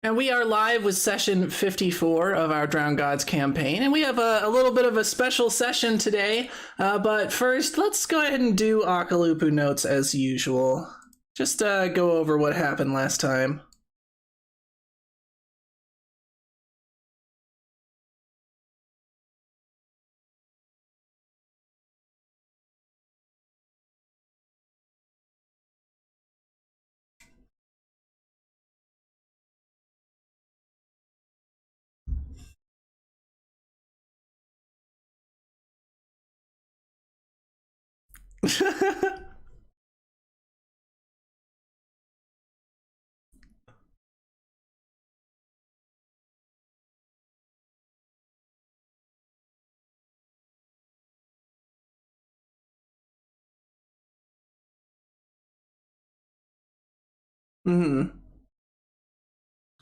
And we are live with session 54 of our Drowned Gods campaign, and we have a little bit of a special session today, but first, let's go ahead and do Akalupu notes as usual. Just go over what happened last time.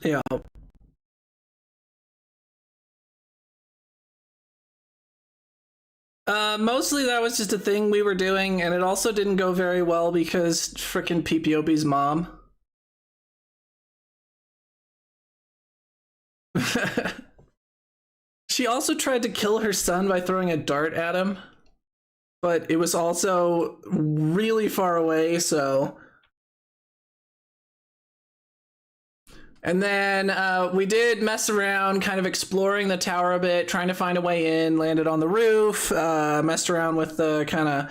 Yeah. Mostly that was just a thing we were doing, and it also didn't go very well because frickin' PPOP's mom. She also tried to kill her son by throwing a dart at him, but it was also really far away, so... And then we did mess around, kind of exploring the tower a bit, trying to find a way in, landed on the roof, messed around with the kind of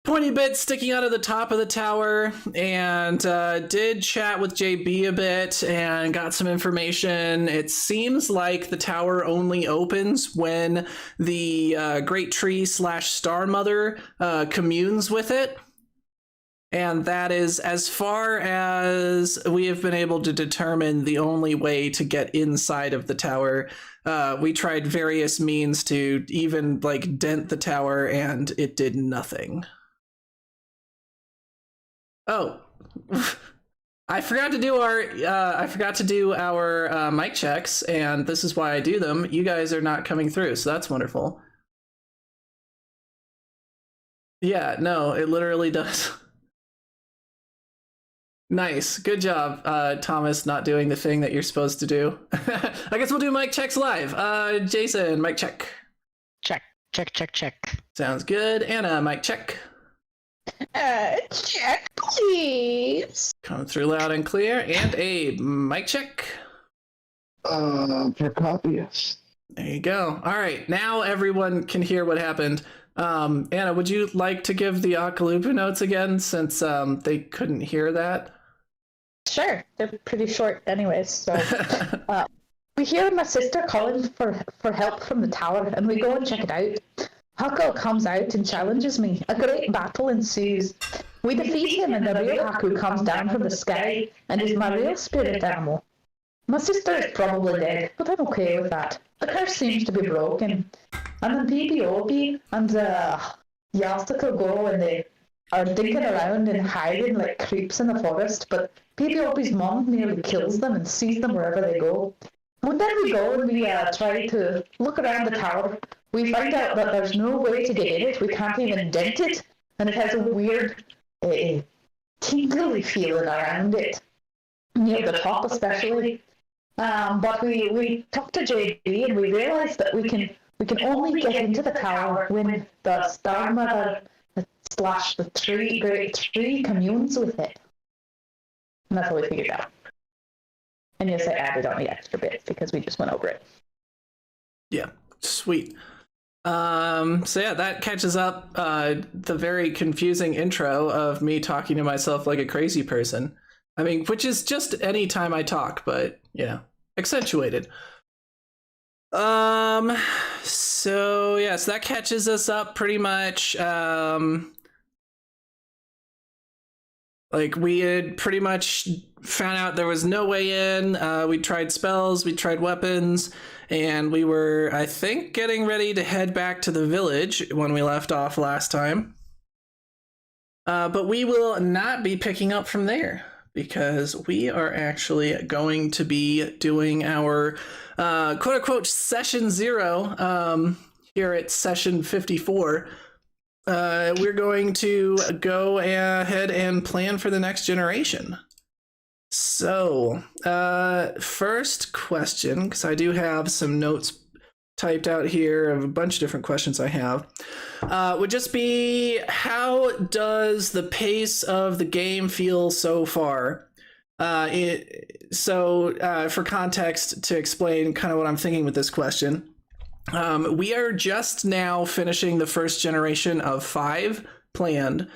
pointy bits sticking out of the top of the tower, and did chat with JB a bit and got some information. It seems like the tower only opens when the Great Tree / Star Mother communes with it. And that is, as far as we have been able to determine, the only way to get inside of the tower. We tried various means to even like dent the tower, and it did nothing. Oh, I forgot to do our mic checks, and this is why I do them. You guys are not coming through, so that's wonderful. Yeah, no, it literally does. Nice. Good job, Thomas, not doing the thing that you're supposed to do. I guess we'll do mic checks live. Jason, mic check. Check. Sounds good. Anna, mic check. Check, please. Coming through loud and clear. And Abe, mic check. For copyists. There you go. All right, now everyone can hear what happened. Anna, would you like to give the Akalupu notes again, since they couldn't hear that? Sure, they're pretty short anyways. So we hear my sister calling for help from the tower, and we go and check it out. Haku comes out and challenges me. A great battle ensues. We defeat him, and the real Haku comes down from the sky and is my real spirit animal. My sister is probably dead, but I'm okay with that. The curse seems to be broken. And then PPOP and Yasuko go, and they are digging around and hiding like creeps in the forest, but PPOP's mom nearly kills them and sees them wherever they go. But then we go and we try to look around the tower. We find out that there's no way to get in it. We can't even dent it, and it has a weird tingly feeling around it, near the top especially. But we talked to JB, and we realized that we can only get into the tower when the Star Mother / the Great Tree communes with it. And that's what we figured out. And yes, I added on the extra bits because we just went over it. Yeah, sweet. So yeah, that catches up the very confusing intro of me talking to myself like a crazy person. I mean, which is just any time I talk, but yeah, accentuated. So yes, that catches us up pretty much. Like, we had pretty much found out there was no way in. We tried spells, we tried weapons, and we were, I think, getting ready to head back to the village when we left off last time. But we will not be picking up from there, because we are actually going to be doing our quote-unquote session 0 here at session 54. We're going to go ahead and plan for the next generation. So, first question, because I do have some notes typed out here of a bunch of different questions I have, would just be, how does the pace of the game feel so far? For context, to explain kind of what I'm thinking with this question, we are just now finishing the first generation of 5 planned.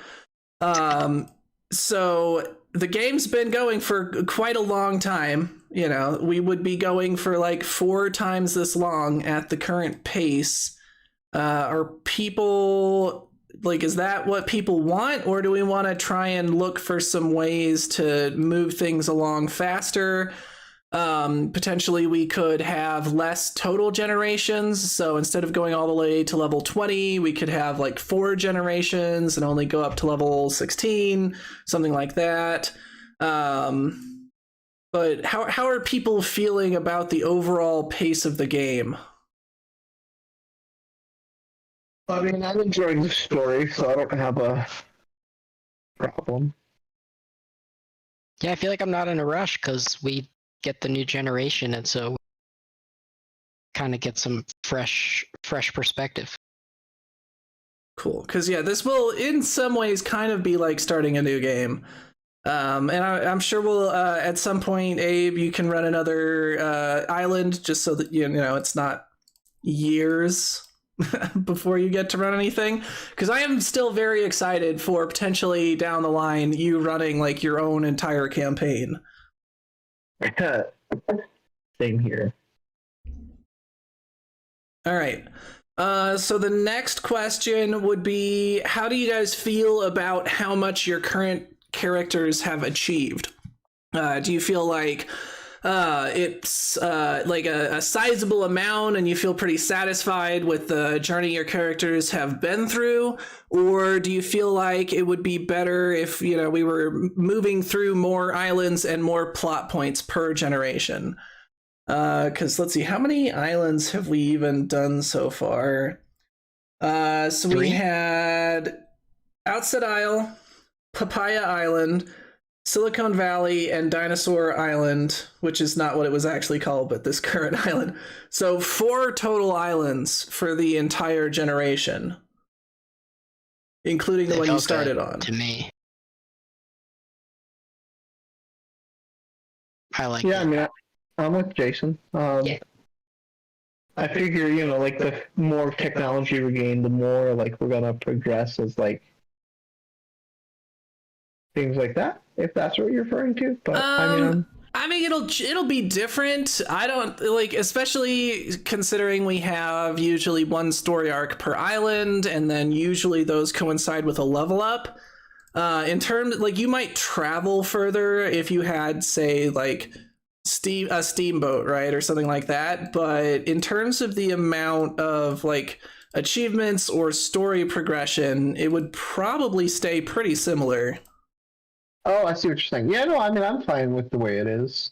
So the game's been going for quite a long time. You know, we would be going for like 4 times this long at the current pace. Are people like, is that what people want, or do we want to try and look for some ways to move things along faster? Potentially we could have less total generations, so instead of going all the way to level 20, we could have like 4 generations and only go up to level 16, something like that. But how are people feeling about the overall pace of the game? I mean, I'm enjoying the story, so I don't have a problem. Yeah, I feel like I'm not in a rush because we get the new generation, and so kind of get some fresh perspective. Cool, because yeah, this will in some ways kind of be like starting a new game. And I'm sure we'll at some point, Abe, you can run another island just so that you know it's not years before you get to run anything, because I am still very excited for potentially down the line you running like your own entire campaign. Same here. All right. So the next question would be, how do you guys feel about how much your current characters have achieved? Do you feel like it's like a sizable amount and you feel pretty satisfied with the journey your characters have been through? Or do you feel like it would be better if, you know, we were moving through more islands and more plot points per generation? Because let's see, how many islands have we even done so far? So 3? we had Outset Isle, Papaya Island, Silicon Valley, and Dinosaur Island, which is not what it was actually called, but this current island. So 4 total islands for the entire generation, including the one you started on. To me, I like Yeah, it. I mean, I'm with Jason. Yeah. I figure, you know, like the more technology we gain, the more like we're gonna progress as like things like that, if that's what you're referring to. But I mean, it'll be different. I don't like, especially considering we have usually 1 story arc per island, and then usually those coincide with a level up. In terms, like, you might travel further if you had, say, like a steamboat, right, or something like that. But in terms of the amount of like achievements or story progression, it would probably stay pretty similar. oh, I see what you're saying. Yeah, no, I mean, I'm fine with the way it is.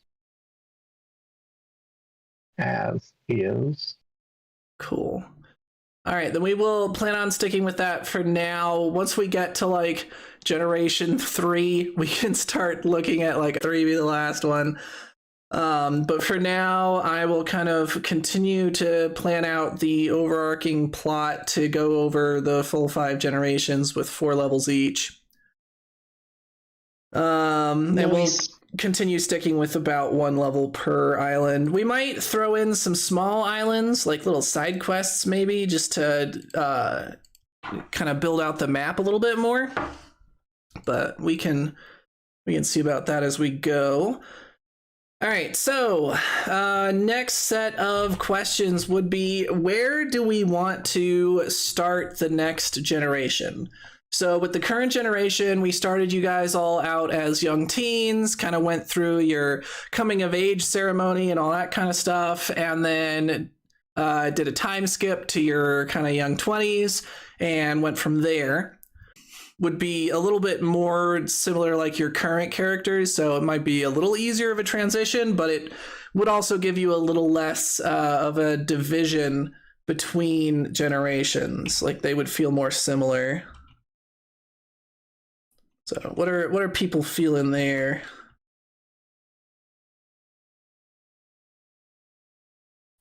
As is. Cool. All right, then we will plan on sticking with that for now. Once we get to like generation 3, we can start looking at like 3 be the last one. But for now, I will kind of continue to plan out the overarching plot to go over the full 5 generations with 4 levels each. And we'll continue sticking with about 1 level per island. We might throw in some small islands, like little side quests maybe, just to kind of build out the map a little bit more. But we can see about that as we go. All right, so next set of questions would be, where do we want to start the next generation? So with the current generation, we started you guys all out as young teens, kind of went through your coming of age ceremony and all that kind of stuff, and then did a time skip to your kind of young 20s and went from there. Would be a little bit more similar like your current characters, so it might be a little easier of a transition, but it would also give you a little less of a division between generations. Like they would feel more similar. So what are people feeling there?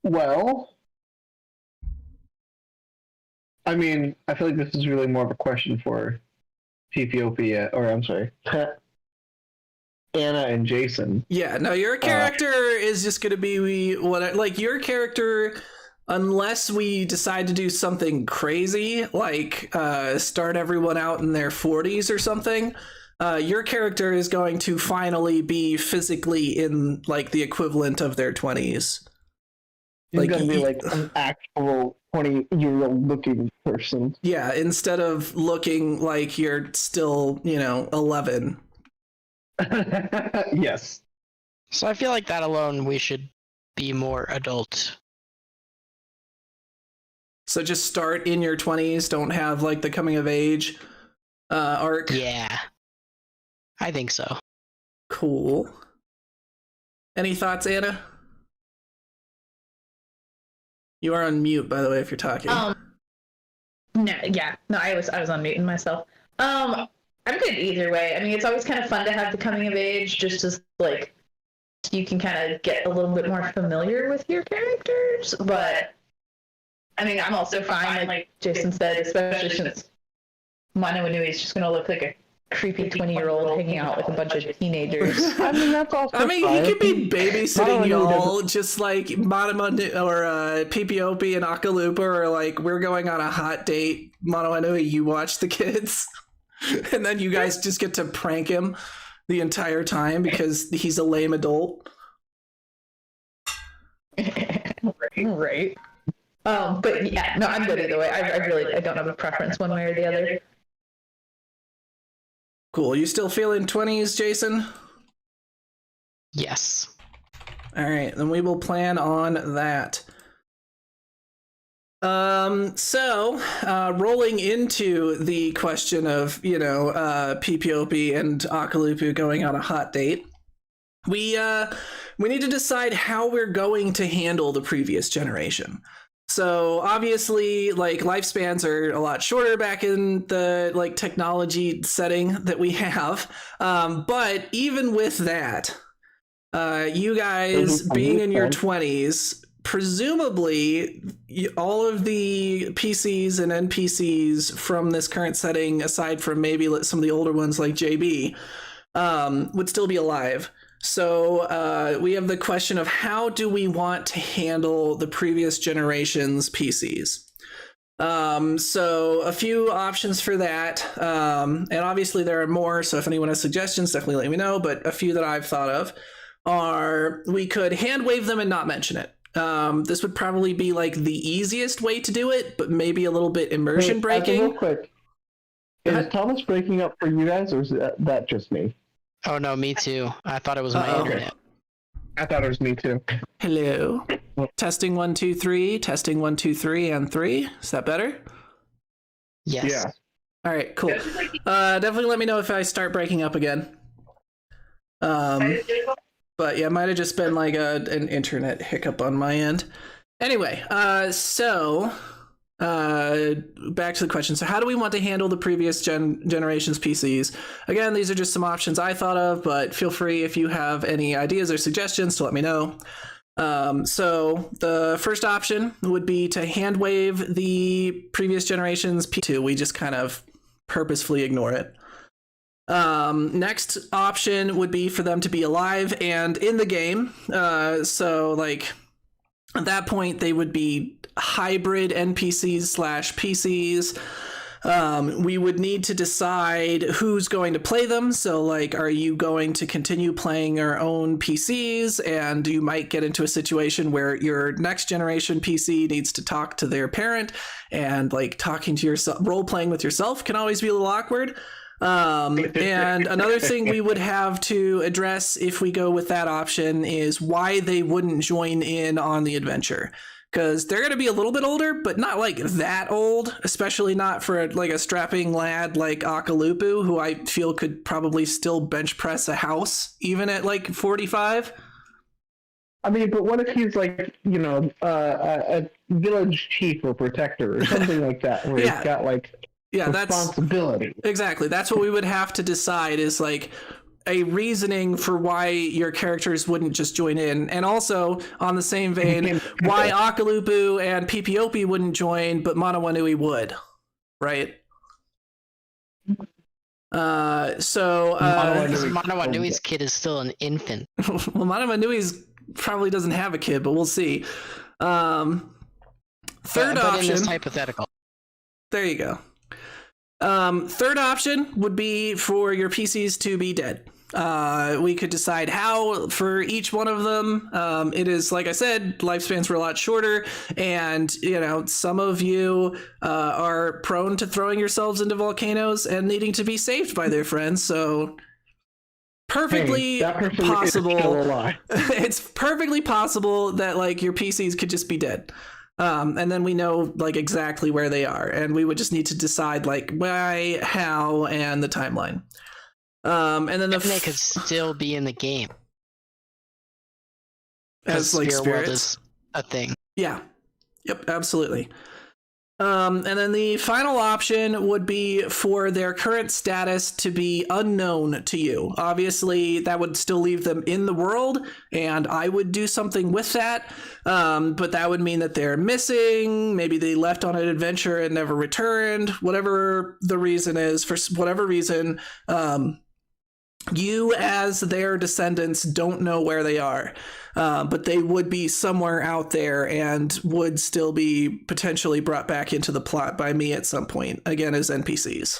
Well, I mean, I feel like this is really more of a question for PPOP, or I'm sorry, Anna and Jason. Yeah, no, your character is just going to be like your character, unless we decide to do something crazy, like start everyone out in their 40s or something. Your character is going to finally be physically in like the equivalent of their 20s. He's like, gonna be like an actual 20-year-old looking person. Yeah, instead of looking like you're still, 11. Yes. So I feel like that alone, we should be more adult. So just start in your 20s. Don't have like the coming of age arc. Yeah, I think so. Cool. Any thoughts, Anna? You are on mute, by the way, if you're talking. No, I was unmuting myself. I'm good either way. I mean, it's always kind of fun to have the coming of age, just as like you can kind of get a little bit more familiar with your characters. But I mean, I'm also fine, like Jason said, especially since Mono Inui is just going to look like a creepy 20-year-old hanging out with a bunch of teenagers. I mean, that's also He could be babysitting y'all, just like Mono or PPOP and Akalupa, or like we're going on a hot date. Mono Inui, you watch the kids, and then you guys just get to prank him the entire time because he's a lame adult. Right. But yeah, no, I'm good either way. I don't have a preference one way or the other. Cool. You still feeling 20s, Jason? Yes. All right, then we will plan on that. So rolling into the question of, PPOP and Akalupu going on a hot date, we need to decide how we're going to handle the previous generation. So obviously, like, lifespans are a lot shorter back in the like technology setting that we have. But even with that, you guys being in your 20s, presumably all of the PCs and NPCs from this current setting, aside from maybe some of the older ones like JB, would still be alive. So we have the question of how do we want to handle the previous generation's PCs? So a few options for that. And obviously there are more, so if anyone has suggestions, definitely let me know. But a few that I've thought of are we could hand wave them and not mention it. This would probably be like the easiest way to do it, but maybe a little bit immersion breaking. Real quick, is Thomas breaking up for you guys, or is that just me? Oh no, me too. I thought it was my internet. I thought it was me too. Hello. Testing 1 2 3. Testing 1 2 3 and 3. Is that better? Yes. Yeah. All right. Cool. Definitely let me know if I start breaking up again. But yeah, it might have just been like an internet hiccup on my end. Anyway, so back to the question. So how do we want to handle the previous generation's PCs? Again, these are just some options I thought of, but feel free if you have any ideas or suggestions to let me know. So the first option would be to hand wave the previous generation's P2. We just kind of purposefully ignore it. Next option would be for them to be alive and in the game. So like at that point they would be hybrid NPCs/PCs. We would need to decide who's going to play them. So like, are you going to continue playing your own PCs, and you might get into a situation where your next generation PC needs to talk to their parent, and like talking to yourself, role playing with yourself can always be a little awkward. And another thing we would have to address if we go with that option is why they wouldn't join in on the adventure. Because they're going to be a little bit older, but not like that old, especially not for like a strapping lad like Akalupu, who I feel could probably still bench press a house even at like 45. I mean, but what if he's like, a village chief or protector or something like that, where he's got like responsibility? Exactly. That's what we would have to decide is like, a reasoning for why your characters wouldn't just join in, and also on the same vein, why Akalupu and Pipiopi wouldn't join, but Manawanui would, right? Manawanui's kid is still an infant. Well, Manawanui's probably doesn't have a kid, but we'll see. Third but option. in this hypothetical. There you go. Third option would be for your PCs to be dead. We could decide how for each one of them. It is, like I said, lifespans were a lot shorter, and some of you are prone to throwing yourselves into volcanoes and needing to be saved by their friends. So perfectly possible. It's perfectly possible that like your PCs could just be dead. And then we know like exactly where they are, and we would just need to decide like why, how, and the timeline. And then they could still be in the game as like Spirit spirits. World is a thing. Yeah. Yep. Absolutely. And then the final option would be for their current status to be unknown to you. Obviously, that would still leave them in the world, and I would do something with that. But that would mean that they're missing. Maybe they left on an adventure and never returned. Whatever the reason is, for whatever reason, you as their descendants don't know where they are. But they would be somewhere out there and would still be potentially brought back into the plot by me at some point, again, as NPCs.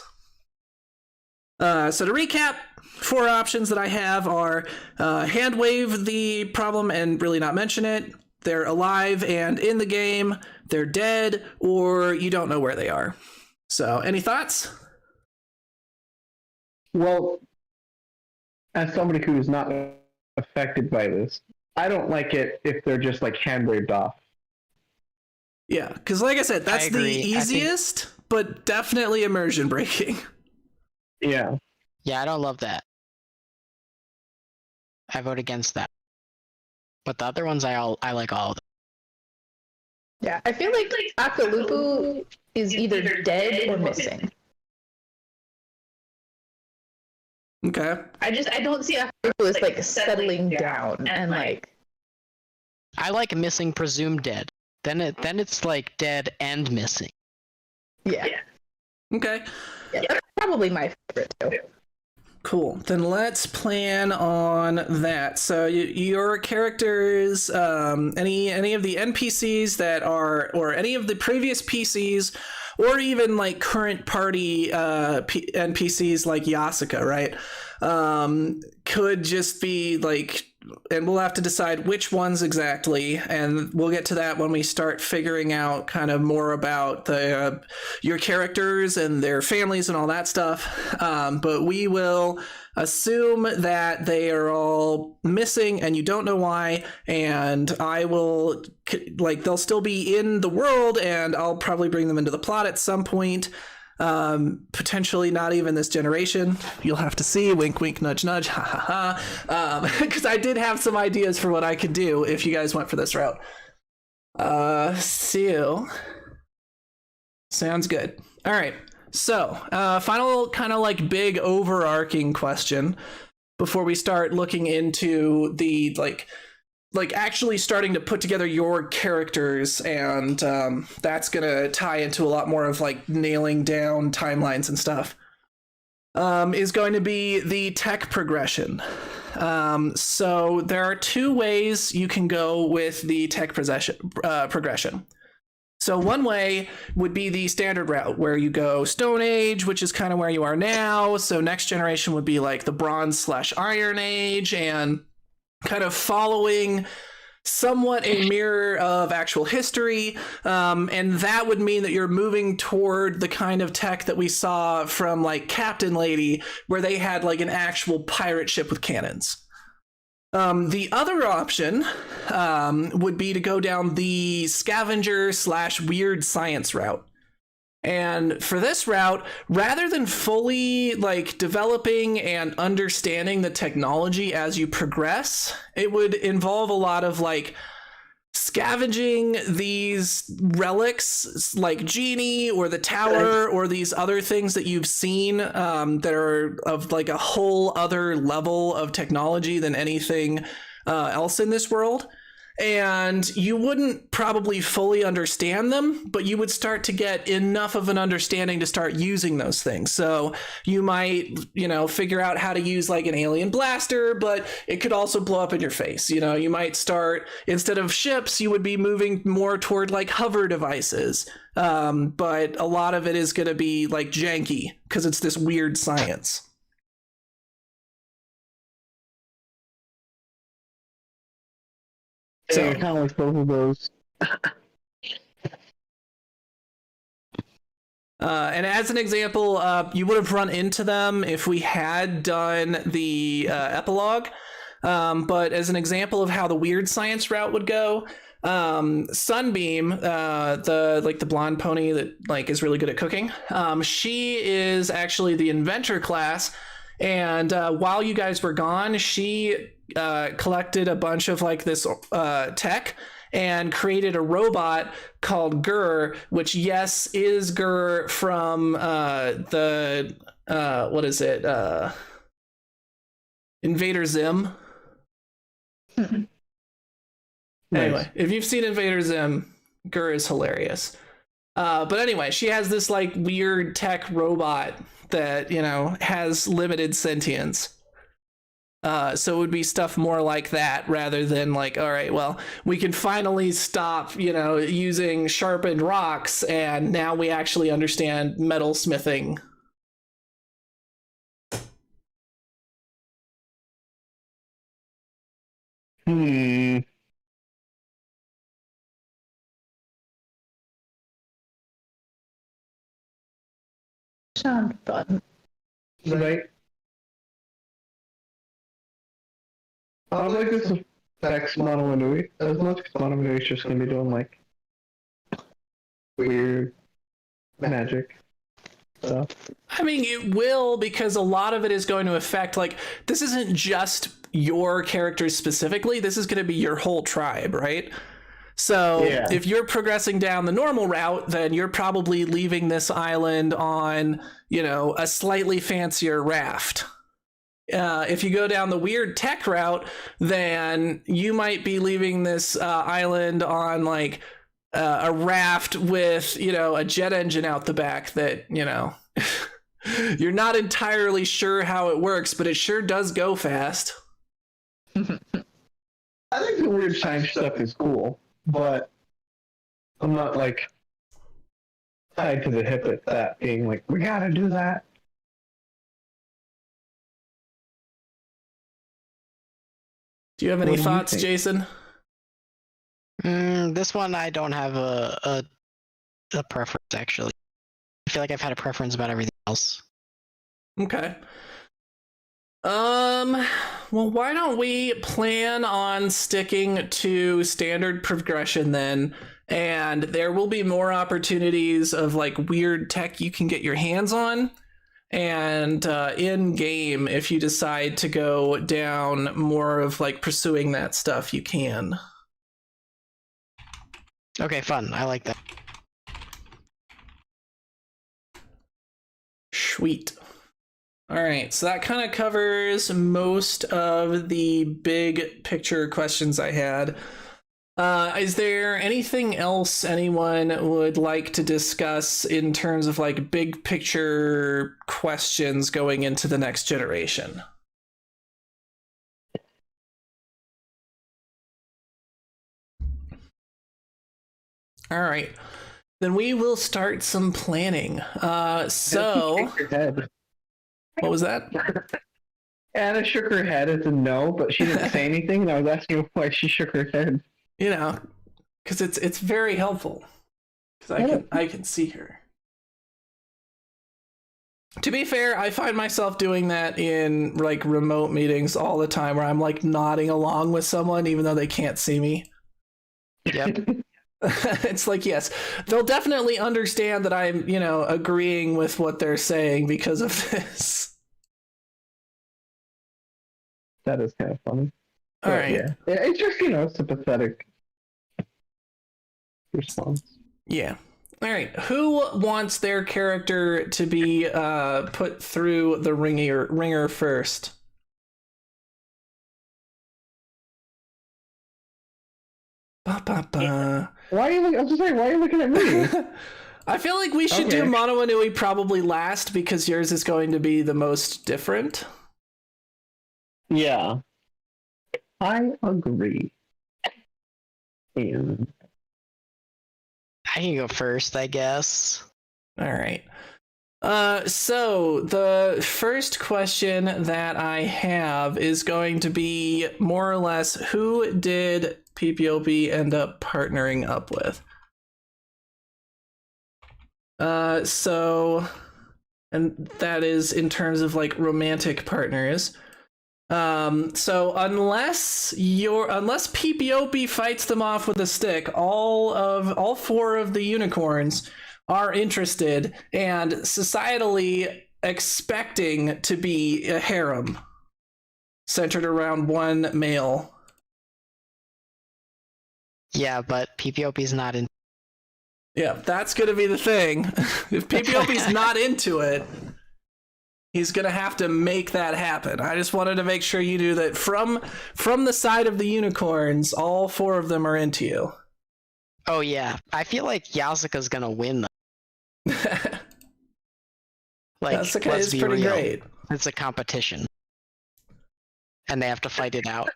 So to recap, 4 options that I have are hand wave the problem and really not mention it, they're alive and in the game, they're dead, or you don't know where they are. So any thoughts? Well, as somebody who's not affected by this, I don't like it if they're just like hand waved off. Yeah, because like I said, that's the easiest, but definitely immersion breaking. Yeah. Yeah, I don't love that. I vote against that. But the other ones, I like all of them. Yeah, I feel like Akalupu is either dead or missing. Okay. I don't see Akalupu as like settling down and like. I like missing presumed dead. Then it's like dead and missing. Yeah. Okay. Yeah, that's probably my favorite too. Cool. Then let's plan on that. So your characters, any of the NPCs that are, or any of the previous PCs, or even like current party NPCs like Yasuka, right? Could just be like, and we'll have to decide which ones exactly, and we'll get to that when we start figuring out kind of more about the your characters and their families and all that stuff. But we will assume that they are all missing and you don't know why, and I will, like, they'll still be in the world and I'll probably bring them into the plot at some point. Potentially not even this generation. You'll have to see. Wink, wink, nudge, nudge. Ha ha ha. Because I did have some ideas for what I could do if you guys went for this route. So sounds good. All right. So, final kind of like big overarching question before we start looking into the like actually starting to put together your characters, and that's gonna tie into a lot more of like nailing down timelines and stuff, is going to be the tech progression. So there are 2 ways you can go with the tech progression. So one way would be the standard route where you go Stone Age, which is kind of where you are now. So next generation would be like the Bronze/Iron Age, and kind of following somewhat a mirror of actual history. And that would mean that you're moving toward the kind of tech that we saw from like Captain Lady, where they had like an actual pirate ship with cannons. The other option would be to go down the scavenger/weird science route. And for this route, rather than fully like developing and understanding the technology as you progress, it would involve a lot of like scavenging these relics like Genie or the tower or these other things that you've seen that are of like a whole other level of technology than anything else in this world. And you wouldn't probably fully understand them, but you would start to get enough of an understanding to start using those things. So you might, figure out how to use like an alien blaster, but it could also blow up in your face. You might start, instead of ships, you would be moving more toward like hover devices. But a lot of it is going to be like janky because it's this weird science. So kind of like both of those. And as an example, you would have run into them if we had done the epilogue. But as an example of how the weird science route would go, Sunbeam, the blonde pony that like is really good at cooking, she is actually the inventor class. And while you guys were gone, she collected a bunch of like this tech and created a robot called Gur, which is Gur from what is it? Invader Zim. Anyway, if you've seen Invader Zim, Gur is hilarious. But anyway, she has this like weird tech robot that, has limited sentience. So it would be stuff more like that rather than like, all right, well, we can finally stop, using sharpened rocks, and now we actually understand metal smithing. Sound fun. Right. I don't think this affects Monomanui as much because Monomanui is just going to be doing like weird magic stuff. I mean, it will, because a lot of it is going to affect, like, this isn't just your characters specifically, this is going to be your whole tribe, right? So if you're progressing down the normal route, then you're probably leaving this island on, a slightly fancier raft. If you go down the weird tech route, then you might be leaving this island on like a raft with, a jet engine out the back that, you're not entirely sure how it works, but it sure does go fast. I think the weird science stuff is cool, but I'm not like tied to the hip at that being like, we gotta do that. Do you have any thoughts, Jason? This one I don't have a preference, actually. I feel like I've had a preference about everything else. Okay. Well, why don't we plan on sticking to standard progression then? And there will be more opportunities of like weird tech you can get your hands on. And in game, if you decide to go down more of like pursuing that stuff, you can. Okay, fun. I like that. Sweet. All right, so that kind of covers most of the big picture questions I had. Is there anything else anyone would like to discuss in terms of like big picture questions going into the next generation? All right, then we will start some planning. So, what was that? Anna shook her head as a no, but she didn't say anything, and I was asking why she shook her head. Because it's very helpful. Because I can see her. To be fair, I find myself doing that in like remote meetings all the time, where I'm like nodding along with someone even though they can't see me. Yep. It's like, yes, they'll definitely understand that I'm, agreeing with what they're saying because of this. That is kind of funny. All right. Yeah. It's just, sympathetic response. Yeah. All right. Who wants their character to be put through the ringer first? Ba, ba, ba. Why are you looking? I'm just saying. Why are you looking at me? I feel like we should do Okay. Mono Inui probably last because yours is going to be the most different. Yeah, I agree. And I can go first, I guess. All right. So the first question that I have is going to be more or less who did PPOP end up partnering up with? And that is in terms of like romantic partners. So unless PPOP fights them off with a stick, all four of the unicorns are interested and societally expecting to be a harem centered around one male. Yeah, but PPOP's not in. Yeah, that's gonna be the thing. If PPOP's not into it, he's gonna have to make that happen. I just wanted to make sure you knew that from the side of the unicorns, all four of them are into you. Oh yeah, I feel like Yasuka's gonna win though. Like, Yasuka let's is be pretty real. great. It's a competition, and they have to fight it out.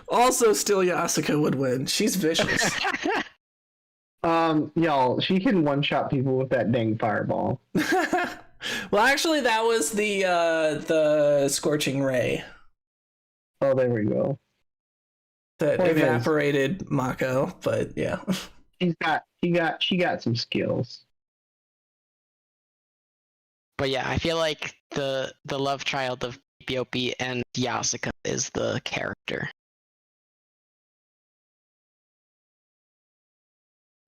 Also, still Yasuka would win. She's vicious. y'all, she can one-shot people with that dang fireball. Well, actually, that was the scorching ray Oh, there we go. that Point is- evaporated Mako. But yeah, She got some skills. But yeah, I feel like the love child of PPOP and Yasuka is the character.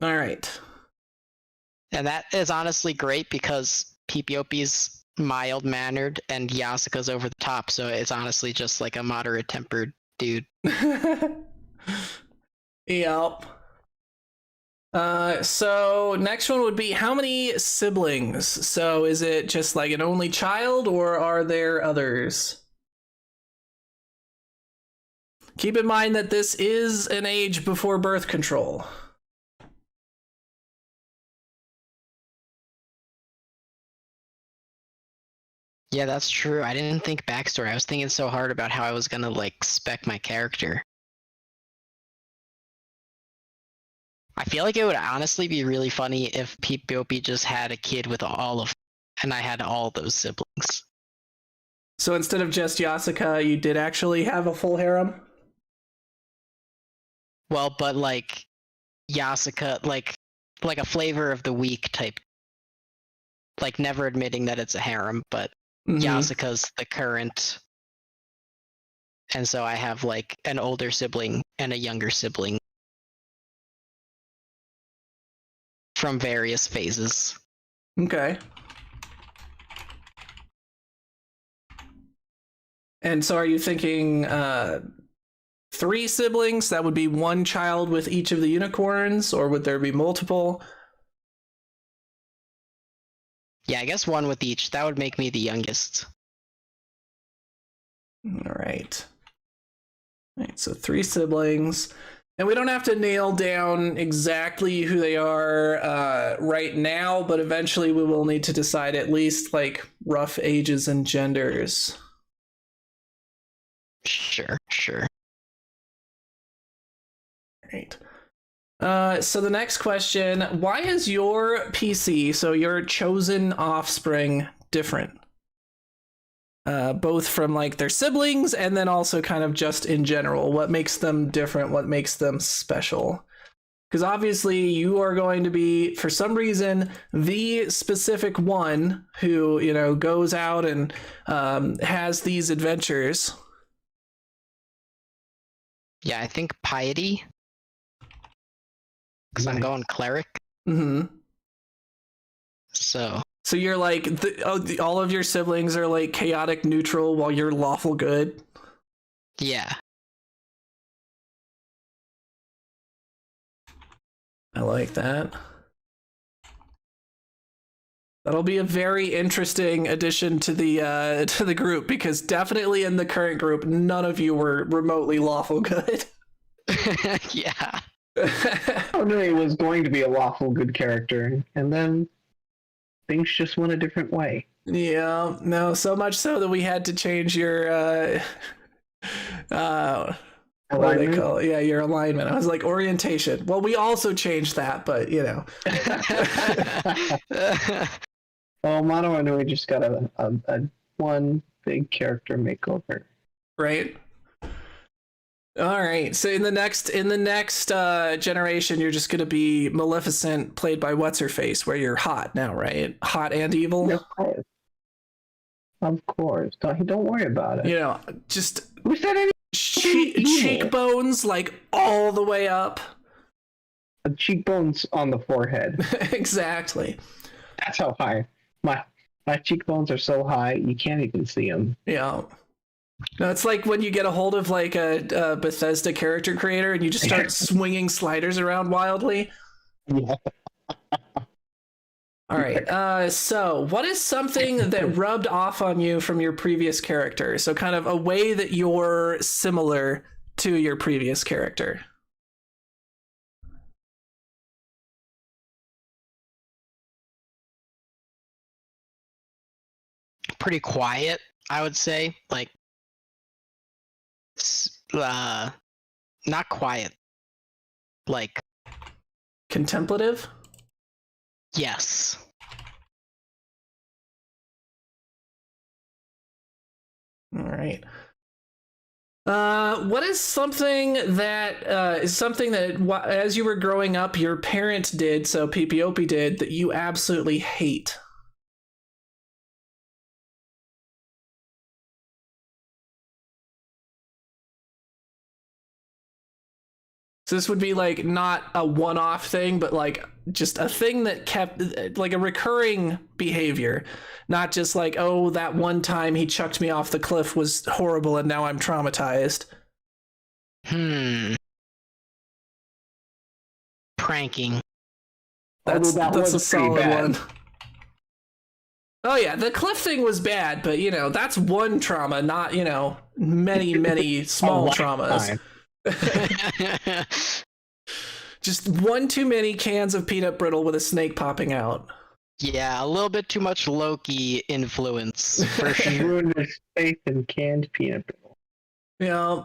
all right. And that is honestly great because PPOP's mild mannered and Yasuka's over the top, so it's honestly just like a moderate tempered dude. Yep. So next one would be how many siblings? So is it just like an only child or are there others? Keep in mind that this is an age before birth control. Yeah, that's true. I didn't think backstory. I was thinking so hard about how I was gonna like spec my character. I feel like it would honestly be really funny if PPOP just had a kid with all of, and I had all those siblings. So instead of just Yasuka, you did actually have a full harem? Well, but like Yasuka, like a flavor of the week type. Like never admitting that it's a harem, but Mhm. Yasuka's the current. And so I have like an older sibling and a younger sibling from various phases. Okay. And so are you thinking 3 siblings? That would be one child with each of the unicorns, or would there be multiple? Yeah, I guess one with each. That would make me the youngest. All right. All right, so 3 siblings. And we don't have to nail down exactly who they are right now, but eventually we will need to decide at least like rough ages and genders. Sure. Right. So the next question, why is your PC, so your chosen offspring, different? Both from like their siblings and then also kind of just in general. What makes them different? What makes them special? Because obviously you are going to be, for some reason, the specific one who, you know, goes out and has these adventures. Yeah, I think piety. Because I'm going cleric. Mm-hmm. So you're like, all of your siblings are like chaotic neutral while you're lawful good? yeah. I like that. That'll be a very interesting addition to the group, because definitely in the current group, none of you were remotely lawful good. Yeah. Andre was going to be a lawful good character, and then things just went a different way. Yeah, no, so much so that we had to change your what do they call it? Yeah, your alignment. I was like, orientation. Well, we also changed that, but you know. Well, Mono Anui just got a one big character makeover. Right. All right. So in the next generation, you're just gonna be Maleficent, played by what's her face, where you're hot now, right? Hot and evil. Of course. Of course. Don't worry about it. You know, just Who said anything? cheekbones like all the way up. Cheekbones on the forehead. Exactly. That's how high. My cheekbones are so high you can't even see them. Yeah. No, it's like when you get a hold of like a Bethesda character creator and you just start swinging sliders around wildly. Yeah. All right. So what is something that rubbed off on you from your previous character? So kind of a way that you're similar to your previous character. Pretty quiet, I would say. Like, not quiet. Like, Contemplative? yes. All right. What is something that as you were growing up, your parents did, so PPOP did, that you absolutely hate? So this would be like not a one-off thing, but like just a thing that kept like a recurring behavior, not just like, oh, that one time he chucked me off the cliff was horrible and now I'm traumatized. Pranking. That's That a was pretty solid bad. one. Oh yeah, the cliff thing was bad, but you know, that's one trauma, not, you know, many small traumas. Time. Just one too many cans of peanut brittle with a snake popping out. Yeah, a little bit too much Loki influence, for She sure. ruined his faith in canned peanut brittle. Yeah.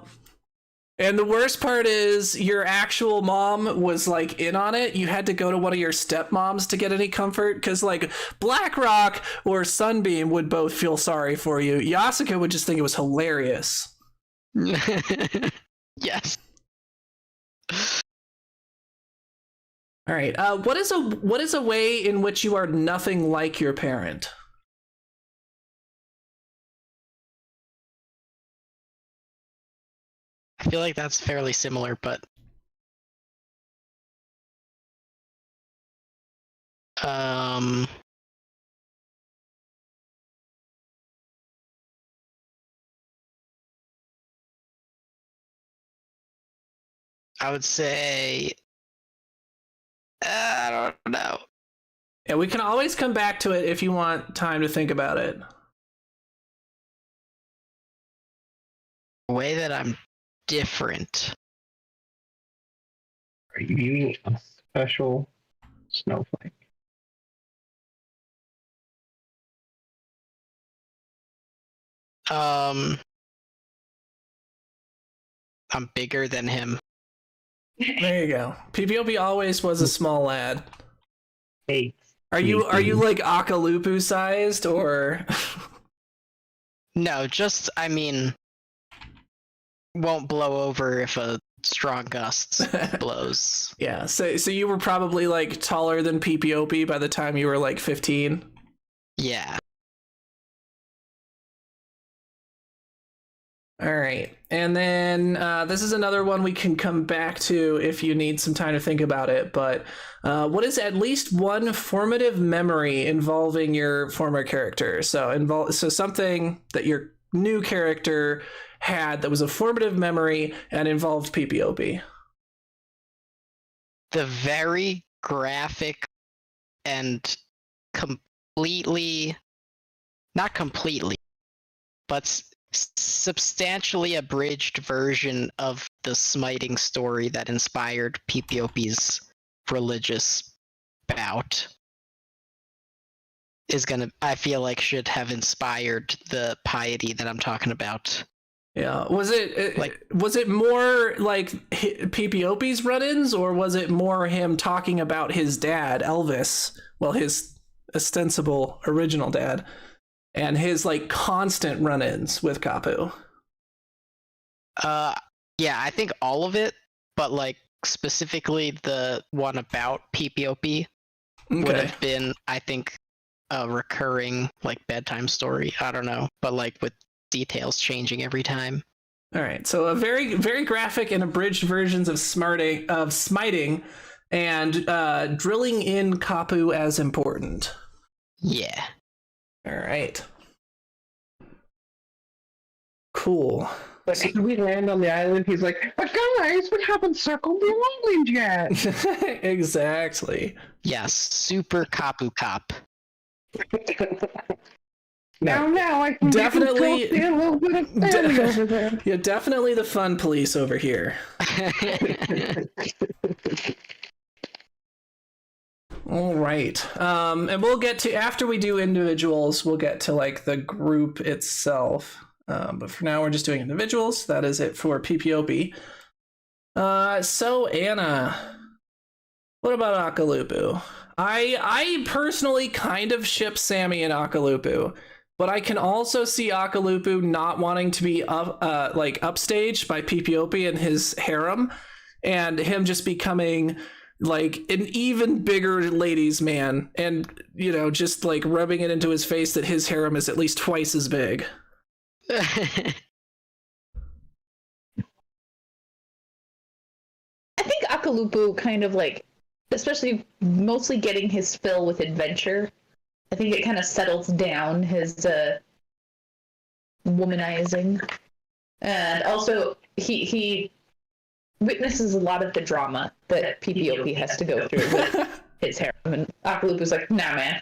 And the worst part is your actual mom was like in on it. You had to go to one of your stepmoms to get any comfort, because like BlackRock or Sunbeam would both feel sorry for you. Yasuka would just think it was hilarious. Yes. All right. What is a way in which you are nothing like your parent? I feel like that's fairly similar, but I would say I don't know. Yeah, we can always come back to it if you want time to think about it. A way that I'm different. Are you a special snowflake? I'm bigger than him. There you go. PPOP always was a small lad. Hey. Are you like Akalupu sized or? No, just I mean, won't blow over if a strong gust blows. Yeah. So you were probably like taller than PPOP by the time you were like 15. Yeah. All right. And then this is another one we can come back to if you need some time to think about it. But what is at least one formative memory involving your former character? So something that your new character had that was a formative memory and involved PPOP. the very graphic and completely, not completely, but substantially abridged version of the smiting story that inspired PPOP's religious bout is gonna, I feel like, should have inspired the piety that I'm talking about. Yeah. Was it more like PPOP's run-ins, or was it more him talking about his dad, Elvis? Well, his ostensible original dad, and his like constant run-ins with Kapu. Yeah, I think all of it, but like specifically the one about PPOP would have been, I think, a recurring like bedtime story. I don't know, but like with details changing every time. All right, so a very, very graphic and abridged versions of smiting, and drilling in Kapu as important. Yeah. All right. Cool. But when we land on the island, he's like, "But guys, we haven't circled the island yet." Exactly. Yes, super Kapu cop. Now I can Definitely- see a little bit of family over there. Yeah, definitely the fun police over here. All right. And we'll get to, after we do individuals, we'll get to like the group itself. But for now, we're just doing individuals. That is it for PPOP. So Anna, what about Akalupu? I personally kind of ship Sammy and Akalupu, but I can also see Akalupu not wanting to be like upstaged by PPOP and his harem, and him just becoming like an even bigger ladies' man, and you know, just like rubbing it into his face that his harem is at least twice as big. I think Akalupu kind of like, especially mostly getting his fill with adventure, I think it kind of settles down his womanizing. And also, he witnesses a lot of the drama that PPOP has to go through with his harem. And Akalupu's like, nah, man,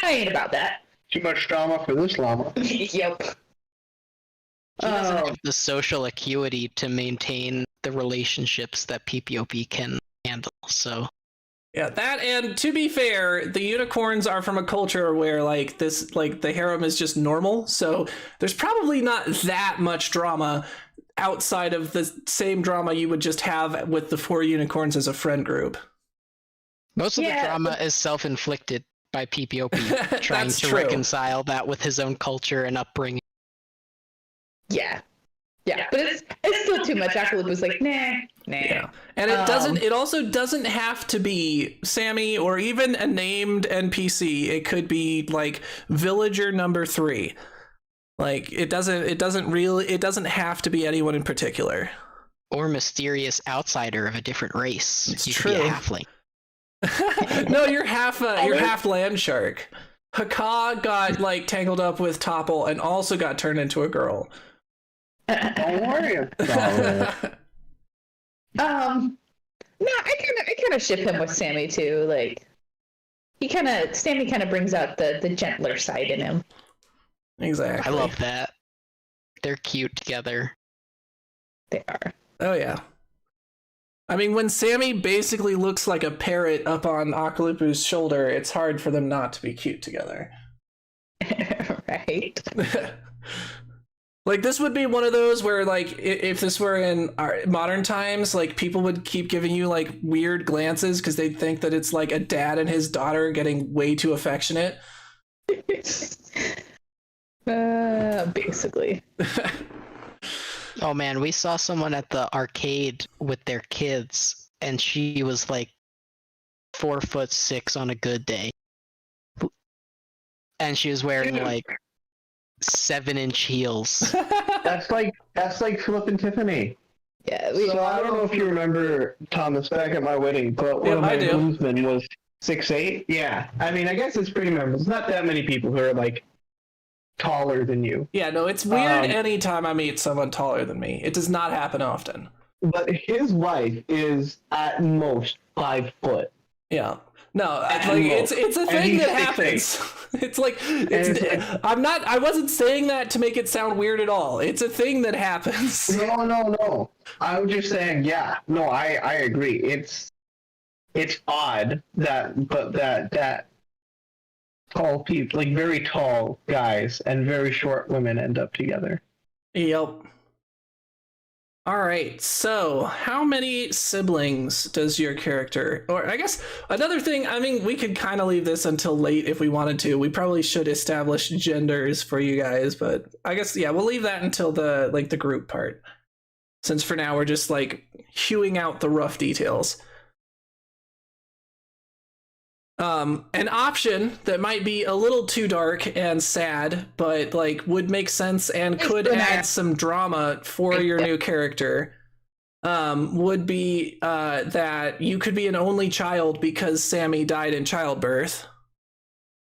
I ain't about that. Too much drama for this llama. Yep. He doesn't have the social acuity to maintain the relationships that PPOP can handle, so... Yeah, that, and to be fair, the unicorns are from a culture where like this, like the harem is just normal, so there's probably not that much drama outside of the same drama you would just have with the 4 unicorns as a friend group. Most of the drama is self-inflicted by PPOP, trying That's to true. reconcile that with his own culture and upbringing. Yeah. Yeah, but it's still too much. Akalupu's like, nah. Yeah, and it also doesn't have to be Sammy or even a named NPC. It could be like villager number 3. Like it doesn't have to be anyone in particular. Or mysterious outsider of a different race. It's You true. could be a halfling. No, you're half land shark. Haka got like tangled up with Topple and also got turned into a girl. Don't worry about it. No, I kind of ship him with Sammy too. Like, Sammy kind of brings out the gentler side in him. Exactly. I love that. They're cute together. They are. Oh yeah. I mean, when Sammy basically looks like a parrot up on Akalupu's shoulder, it's hard for them not to be cute together. Right. Like, this would be one of those where, like, if this were in our modern times, like, people would keep giving you, like, weird glances because they'd think that it's, like, a dad and his daughter getting way too affectionate. Basically. Oh man, we saw someone at the arcade with their kids, and she was, like, 4'6" on a good day. And she was wearing, like, 7-inch heels. That's like Philip and Tiffany. Yeah. So I don't know if you remember, Thomas, back at my wedding, but one of my groomsmen was 6'8". Yeah, I mean, I guess it's pretty memorable. There's not that many people who are like taller than you. Yeah, no, it's weird anytime I meet someone taller than me. It does not happen often. but his wife is at most 5 foot. Yeah. No, At like most. it's a And thing he's that 6'8". happens. It's like it's like- I wasn't saying that to make it sound weird at all. It's a thing that happens. No. I was just saying, yeah. No, I agree. It's odd that tall people, like very tall guys and very short women, end up together. Yep. All right. So, how many siblings does your character? Or I guess another thing, I mean, we could kind of leave this until late if we wanted to. We probably should establish genders for you guys, but I guess yeah, we'll leave that until the group part. Since for now we're just like hewing out the rough details. An option that might be a little too dark and sad, but like would make sense and could add some drama for your new character, would be that you could be an only child because Sammy died in childbirth.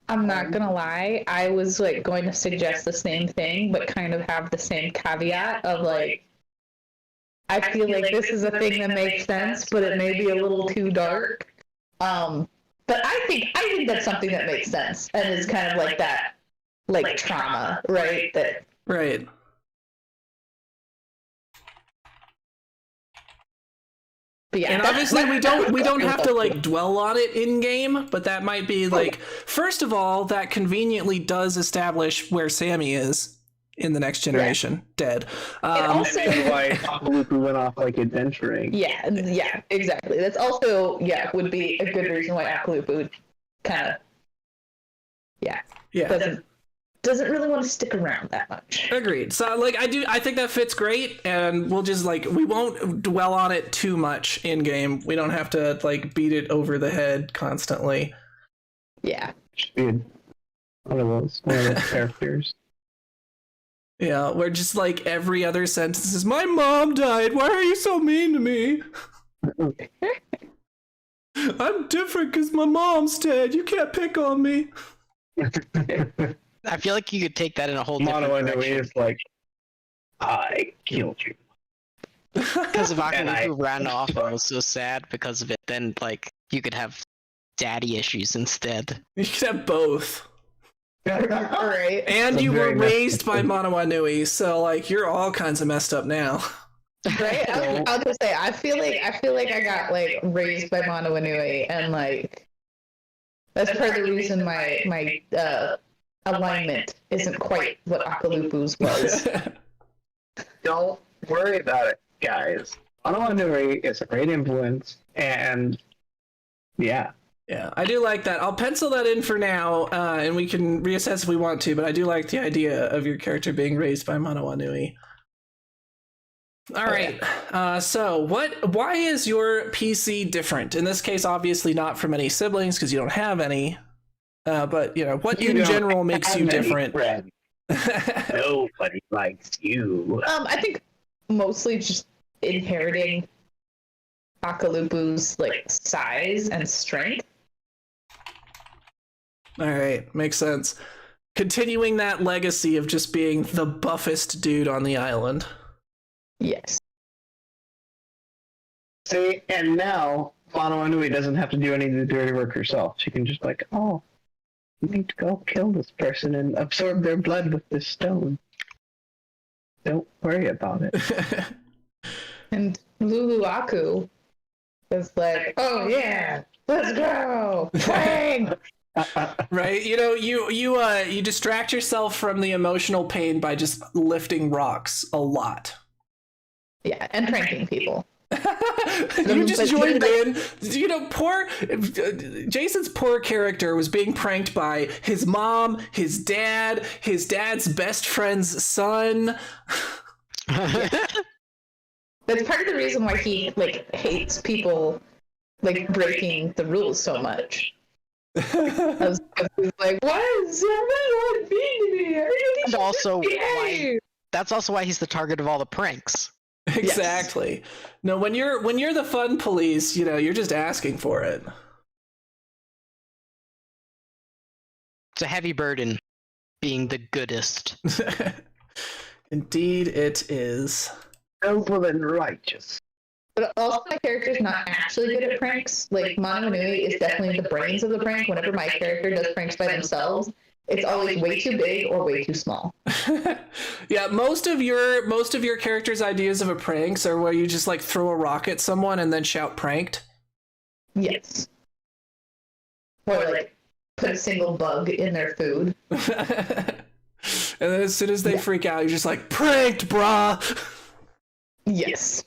I'm not gonna lie, I was like going to suggest the same thing, but kind of have the same caveat of like, I feel like this is a thing that makes sense, but it may be a little too dark. But I think that's something that makes sense and is kind of like that, like trauma, right? That Right. but yeah, And obviously we don't have to like dwell on it in game, but that might be like, first of all, that conveniently does establish where Sammy is in the next generation, dead. also- And why Apocalypse went off like adventuring. yeah, exactly. That's also would be a good reason why Akaloop would kind of yeah. doesn't really want to stick around that much. Agreed. So like I think that fits great, and we'll just like we won't dwell on it too much in game. We don't have to like beat it over the head constantly. Yeah. One of those characters. Yeah, where just like every other sentence is, "My mom died. Why are you so mean to me? I'm different because my mom's dead. You can't pick on me." I feel like you could take that in a whole different Mono direction. is like, I killed you. Because if And Akaluku ran off and was so sad because of it, then like you could have daddy issues instead. You could have both. All right. And That's you were very messed raised by up. Monowanui, so like you're all kinds of messed up now. Right? I'll just say I feel like I got like raised by Monowanui, and like that's part of the reason my alignment isn't quite what Akalupu's was. Don't worry about it, guys. Mono is a great influence, and yeah. Yeah, I do like that. I'll pencil that in for now, and we can reassess if we want to, but I do like the idea of your character being raised by Monowanui. All right. So why is your PC different? In this case, obviously not from any siblings because you don't have any. But you know, what in general makes you different? Nobody likes you. I think mostly just inheriting Akalupu's like size and strength. All right, makes sense. Continuing that legacy of just being the buffest dude on the island. Yes. See, and now Mono Anui doesn't have to do any of the dirty work herself. She can just like, oh, you need to go kill this person and absorb their blood with this stone. Don't worry about it. And Lulu Aku was like, oh yeah, let's go. Bang! Right? You know, you distract yourself from the emotional pain by just lifting rocks a lot. Yeah, and pranking people. You just joined in. You know, Jason's poor character was being pranked by his mom, his dad's best friend's son. That's part of the reason why he like hates people like breaking the rules so much. I was like, why is everyone being me? And also that's also why he's the target of all the pranks. Exactly. Yes. No, when you're the fun police, you know, you're just asking for it. It's a heavy burden being the goodest. Indeed it is. Noble and righteous. But also, my character's not actually good at pranks. Like, Mana Manui is definitely the brains of the prank. Whenever my character does pranks by themselves, it's always way too big or way too small. Yeah, most of your character's ideas of a pranks are where you just like throw a rock at someone and then shout pranked. Yes. Or like put a single bug in their food. And then as soon as they freak out, you're just like, pranked, brah! Yes.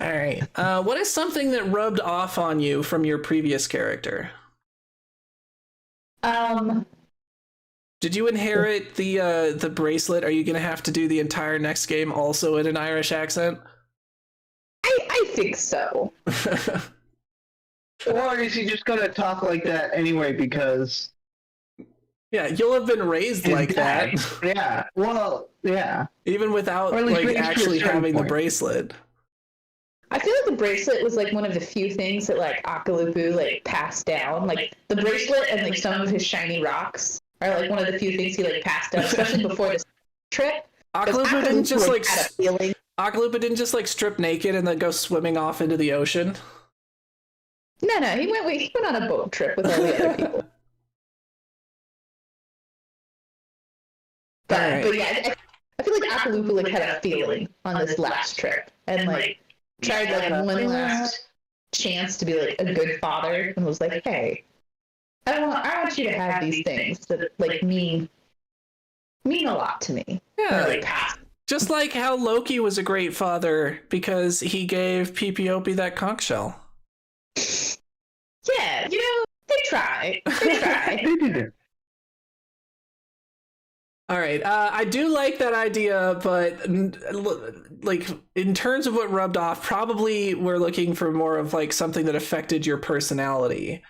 Alright. What is something that rubbed off on you from your previous character? Did you inherit the bracelet? Are you gonna have to do the entire next game also in an Irish accent? I think so. Or is he just gonna talk like that anyway because... Yeah, you'll have been raised like that. Yeah, well, yeah. Even without like actually having the bracelet. I feel like the bracelet was like one of the few things that like Akalupu like passed down. Like the bracelet and like some of his shiny rocks are like one of the few things he like passed down, especially before this trip. Akalupu didn't just like had a feeling. Akalupu didn't just like strip naked and then go swimming off into the ocean. No, he went on a boat trip with all the other people. But yeah, I feel like Akalupu like had a feeling on this last trip and like tried like one last chance to be like a good father and was like, hey, I want you to have these things that like mean a lot to me. Yeah, like, just like how Loki was a great father because he gave Pipiopi that conch shell. Yeah, they try. They did it. All right, I do like that idea, but like in terms of what rubbed off, probably we're looking for more of like something that affected your personality.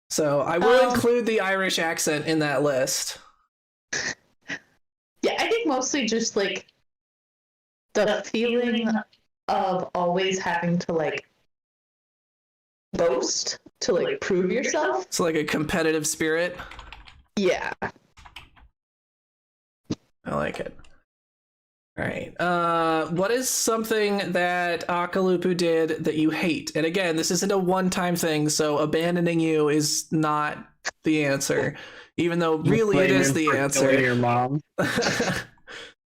So I will include the Irish accent in that list. Yeah, I think mostly just like the feeling of always having to like boast to like prove yourself. It's like a competitive spirit. Yeah. I like it. All right. What is something that Akalupu did that you hate? And again, this isn't a one-time thing, so abandoning you is not the answer, even though really it is the answer. Your mom.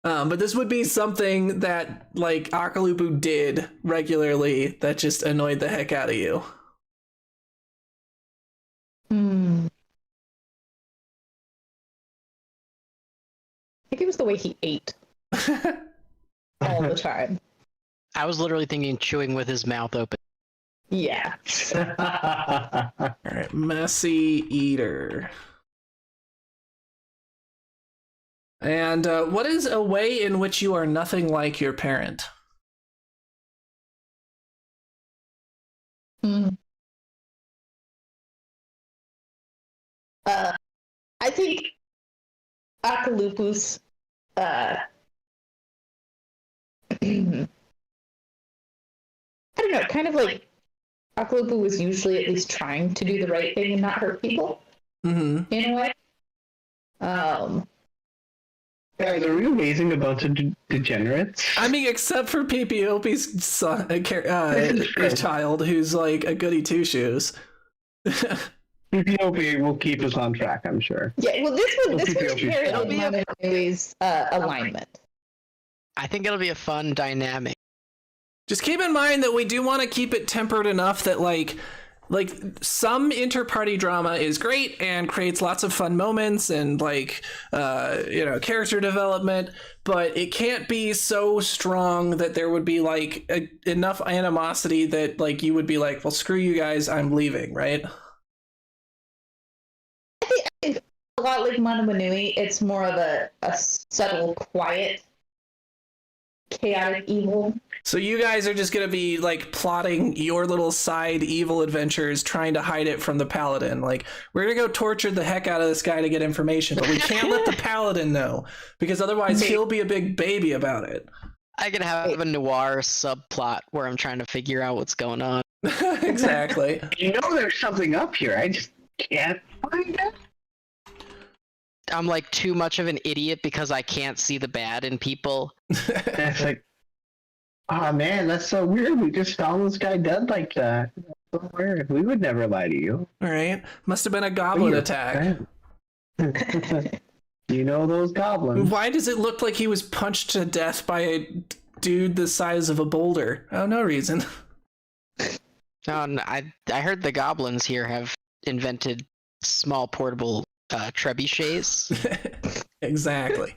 But this would be something that like Akalupu did regularly that just annoyed the heck out of you. I think it was the way he ate all the time. I was literally thinking chewing with his mouth open. Yeah. All right, messy eater. And what is a way in which you are nothing like your parent? I think Akalupu's I don't know, kind of like Akalupu was usually at least trying to do the right thing and not hurt people. In a way. Guys, are we amazing about the degenerates? I mean, except for Pipiopi's son, child, who's like a goody two shoes. PPOP will keep us on track, I'm sure. Yeah, well, this would inherit It'll be a- Manui's alignment. I think it'll be a fun dynamic. Just keep in mind that we do want to keep it tempered enough that like some inter-party drama is great and creates lots of fun moments and like character development, but it can't be so strong that there would be like enough animosity that like you would be like, well, screw you guys, I'm leaving, right? I think a lot like Mana Manui, it's more of a subtle, quiet, chaotic evil. So you guys are just gonna be like plotting your little side evil adventures, trying to hide it from the paladin. Like, we're gonna go torture the heck out of this guy to get information, but we can't let the paladin know because otherwise he'll be a big baby about it. I could have a noir subplot where I'm trying to figure out what's going on. Exactly. You know there's something up here, I just can't find it. I'm like too much of an idiot because I can't see the bad in people. It's like, Ah man, that's so weird. We just found this guy dead like that. That's so weird. We would never lie to you. All right. Must have been a goblin You're attack. You know those goblins. Why does it look like he was punched to death by a dude the size of a boulder? Oh, no reason. Oh, no, I heard the goblins here have invented small portable trebuchets. Exactly.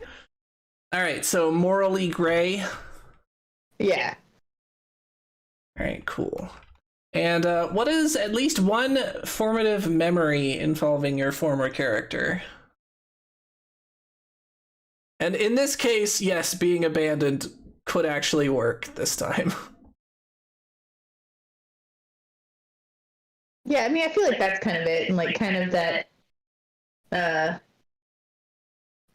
All right, so morally gray. Yeah. All right, cool. And what is at least one formative memory involving your former character? And in this case, yes, being abandoned could actually work this time. Yeah, I mean, I feel like that's kind of it, and like kind of that,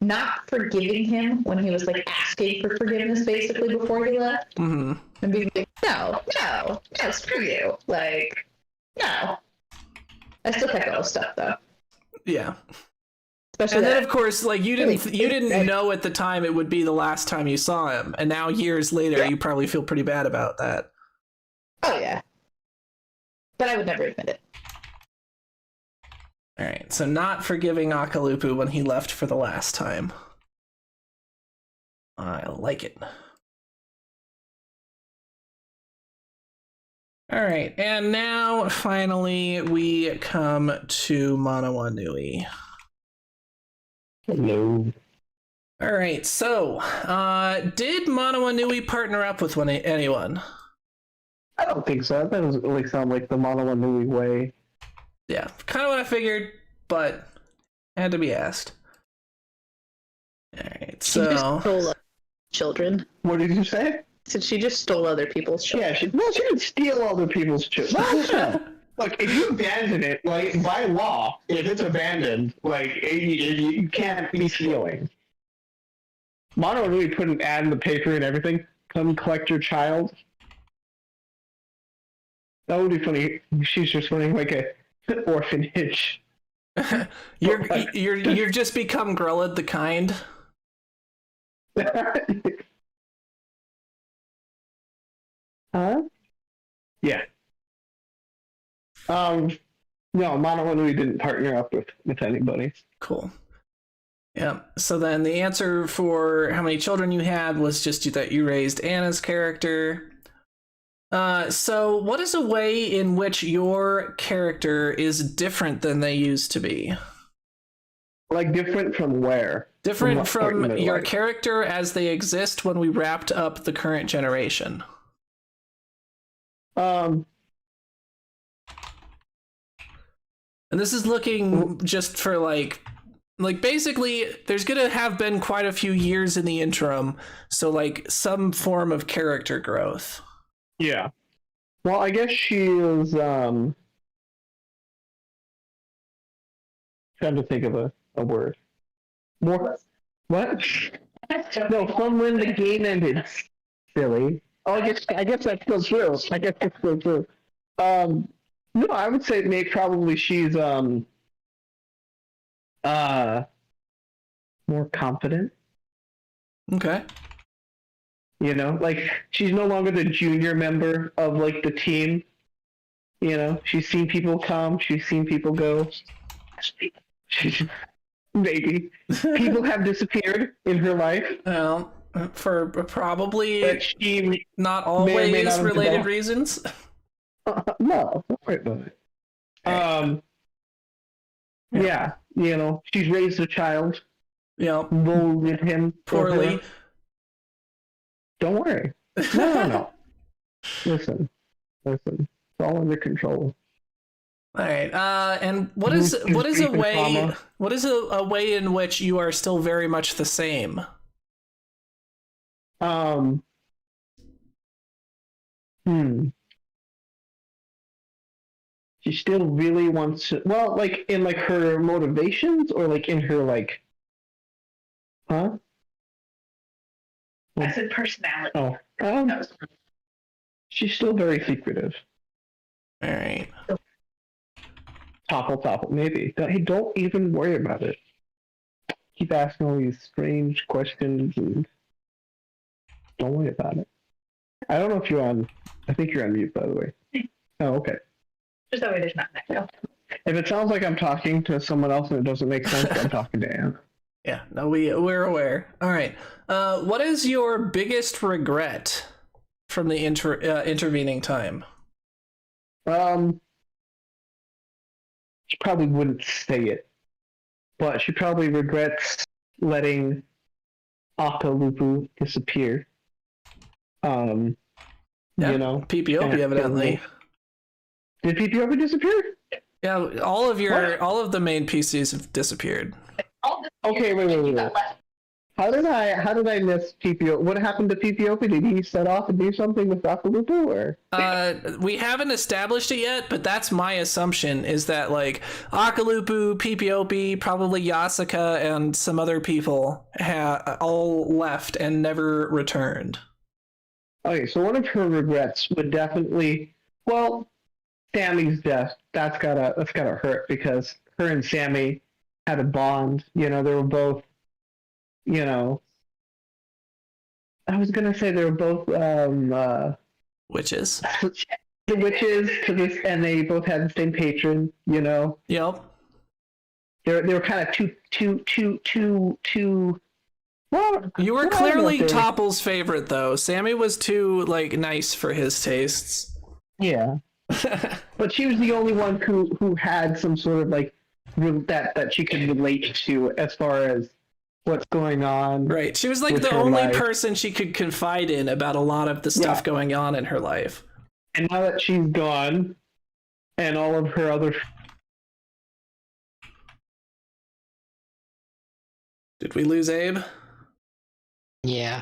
not forgiving him when he was like asking for forgiveness basically before he left, Mm-hmm. and being like, no, screw you, like, no. I still kept all the stuff though, Yeah. especially And then, that. of course, like you didn't know at the time it would be the last time you saw him, and now years later, you probably feel pretty bad about that. Oh yeah, but I would never admit it. All right, so not forgiving Akalupu when he left for the last time. I like it. All right, and now finally we come to Manawa Nui. Hello. All right, so did Manawa Nui partner up with anyone? I don't think so. That doesn't really sound like the Monowanui way. Yeah, kind of what I figured, but had to be asked. All right, She just so stole other children. What did you say? So she just stole other people's children. Yeah, she didn't steal other people's children. Look, if you abandon it, like by law, if it's abandoned, like you can't be stealing. Monowanui put an ad in the paper and everything. Come collect your child. That would be funny. She's just running like a orphanage. you've just become Grellid the Kind. Huh? Yeah. No, Monowanui didn't partner up with anybody. Cool. Yeah. So then the answer for how many children you had was just that you raised Anna's character. So what is a way in which your character is different than they used to be? Like different from where? Different From what point from in their your life? character as they exist when we wrapped up the current generation. Um, And this is looking just for like basically there's gonna have been quite a few years in the interim, so like some form of character growth. yeah. Well, I guess she is, trying to think of a word. More, what? No, from when the game ended. Silly. Oh, I guess that's still true. No, I would say probably she's, more confident. Okay. You know, like she's no longer the junior member of like the team. You know, she's seen people come, she's seen people go. Maybe people have disappeared in her life. Well, for probably But she not may or may always not have related developed- reasons. no, don't worry about it. Yeah, you know, she's raised a child, Yeah, molded him for poorly. her. Don't worry. No. Listen. It's all under control. All right. And what is a way? What is a way in which you are still very much the same? She still really wants to, well, like in like her motivations or like in her like, huh? I said personality. Oh, she's still very secretive. All right. Topple, maybe. Hey, don't even worry about it. Keep asking all these strange questions and don't worry about it. I don't know if you're on. I think you're on mute, by the way. Oh, okay. Just that way there's not an echo. If it sounds like I'm talking to someone else and it doesn't make sense, I'm talking to Anne. Yeah, no, we're aware. All right. What is your biggest regret from the intervening time? She probably wouldn't say it, but she probably regrets letting Akalupu disappear. Yeah, You know, PPOP evidently. Did PPOP disappear? Yeah, all of the main PCs have disappeared. Okay, wait. How did I miss PPO? What happened to PPOP? Did he set off and do something with Akalupu, or? We haven't established it yet, but that's my assumption, is that like Akalupu, PPOP, probably Yasuka, and some other people all left and never returned. Okay, so one of her regrets would definitely, well, Sammy's death. That's gotta hurt, because her and Sammy had a bond. You know, they were both. You know, I was gonna say they were both Witches. the witches to this, and they both had the same patron. You know. Yep. They were kind of too. Well, You were clearly Topple's favorite, though. Sammy was too like nice for his tastes. Yeah. But she was the only one who had some sort of like that she could relate to as far as what's going on. Right. She was like the only person she could confide in about a lot of the stuff going on in her life. And now that she's gone, and all of her other... Did we lose Abe? Yeah.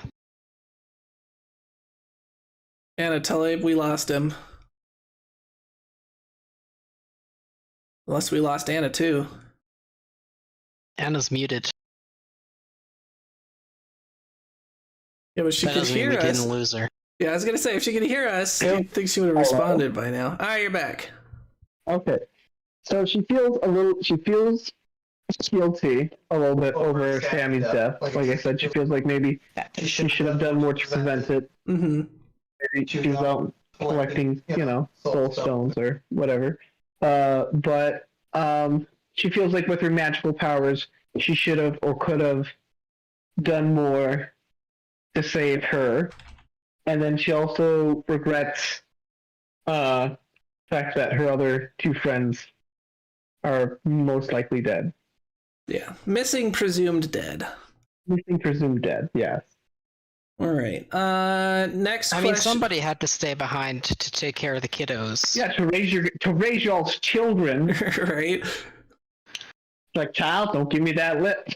Anna, tell Abe we lost him. Unless we lost Anna too. Anna's muted. Yeah, but she That could doesn't mean hear we us. didn't lose her. Yeah, I was gonna say, if she could hear us, Yeah. you'd think she would have responded by now. Ah, you're back. Okay. So she feels guilty a little bit over Sammy's death. Like I said, she feels like maybe she should have done more to prevent it. Mm-hmm. Maybe she was out collecting, soul stones or whatever. But she feels like with her magical powers, she should have or could have done more to save her. And then she also regrets the fact that her other two friends are most likely dead. Yeah. Missing, presumed dead. Missing, presumed dead, yes. All right. Next I question. mean, somebody had to stay behind to take care of the kiddos. Yeah, to raise y'all's children. Right? Like, child, don't give me that lip.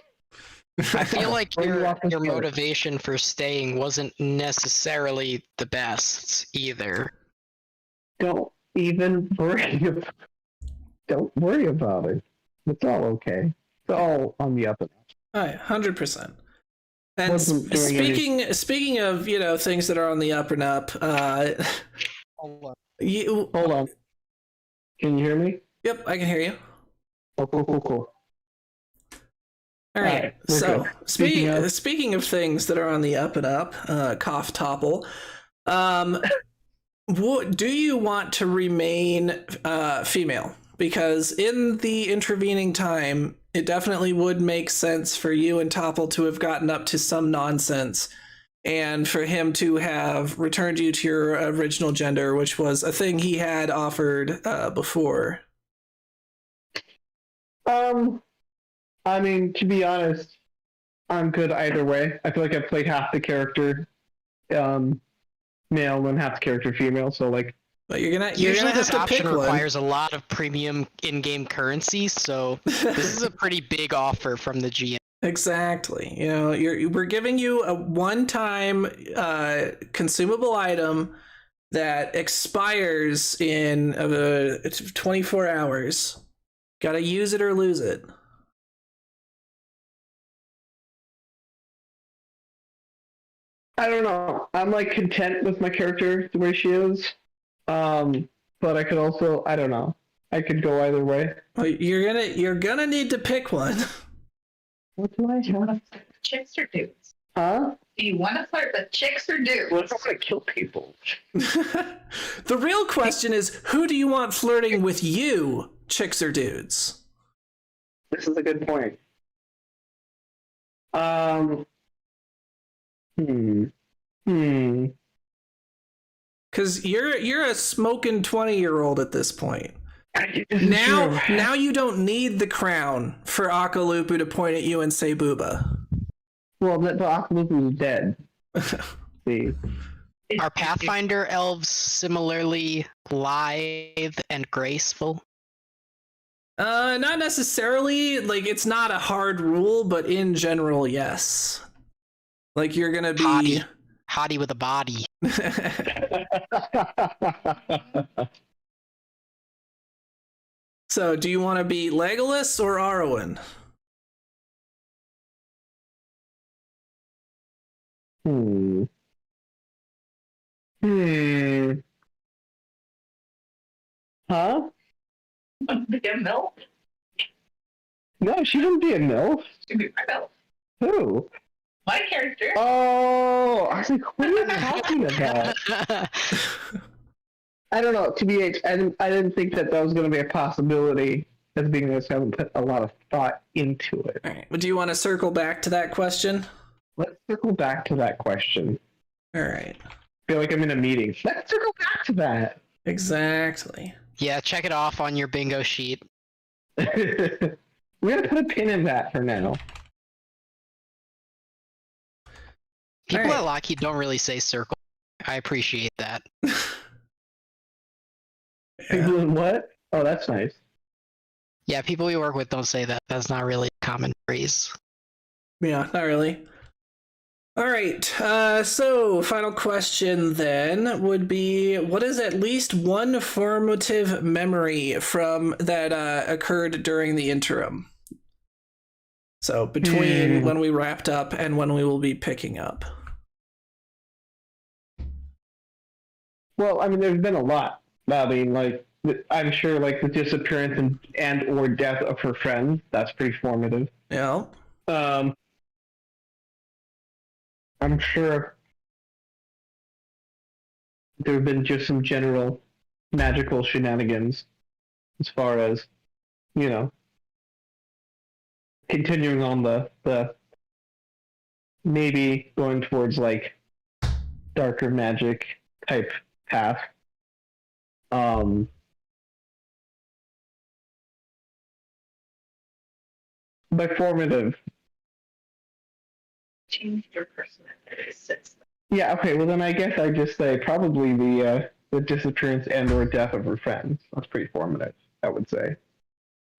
I feel like Bring you off the your field. motivation for staying wasn't necessarily the best either. Don't even don't worry about it. It's all okay. It's all on the up and up. All right, 100%. And Wasn't doing speaking of things that are on the up and up, Hold on. Hold on. Can you hear me? Yep, I can hear you. Oh, cool. All right. Alright, we're So good. speaking of things that are on the up and up, cough topple. Do you want to remain female? Because in the intervening time, it definitely would make sense for you and Topple to have gotten up to some nonsense, and for him to have returned you to your original gender, which was a thing he had offered before. I mean, to be honest, I'm good either way. I feel like I've played half the character male and half the character female, so like. But you're gonna Usually have this to option pick one. requires a lot of premium in-game currency, so this is a pretty big offer from the GM. Exactly. We're giving you a one-time consumable item that expires in 24 hours. Got to use it or lose it. I don't know. I'm like content with my character the way she is. But I could also, I don't know. I could go either way. Well, you're gonna need to pick one. What do I have? Chicks or dudes? Huh? Do you want to flirt with chicks or dudes? Well, it's not gonna kill people. The real question is, who do you want flirting with you, chicks or dudes? This is a good point. Because you're a smoking 20-year-old at this point. This is Now, true. now you don't need the crown for Akalupu to point at you and say booba. Well, the Akalupu is dead. See, Are Pathfinder elves similarly lithe and graceful? Not necessarily. Like, it's not a hard rule, but in general, yes. Like, you're gonna be Hottie with a body. So, do you want to be Legolas or Arwen? Huh? Be a milk? No, she wouldn't be a MILF. To be my milk. Who? My character. Oh, I was like, what are you talking about? I don't know. TBH, I didn't think that was going to be a possibility. As being this, I haven't put a lot of thought into it. All right. Do you want to circle back to that question? Let's circle back to that question. All right. I feel like I'm in a meeting. Let's circle back to that. Exactly. Yeah, check it off on your bingo sheet. We're going to put a pin in that for now. People Alright. at Lockheed don't really say circle. I appreciate that. People in what? Oh, that's nice. Yeah, people we work with don't say that. That's not really a common phrase. Yeah, not really. All right. So, final question then would be: what is at least one formative memory from that occurred during the interim? So, between when we wrapped up and when we will be picking up. Well, I mean, there's been a lot. I mean, like, I'm sure, like, the disappearance and or death of her friend, that's pretty formative. Yeah. I'm sure there have been just some general magical shenanigans as far as, you know, continuing on the maybe going towards, like, darker magic type path. By formative, Change your personality. yeah, okay, well then I guess I'd just say probably the disappearance and or death of her friends. That's pretty formative, I would say.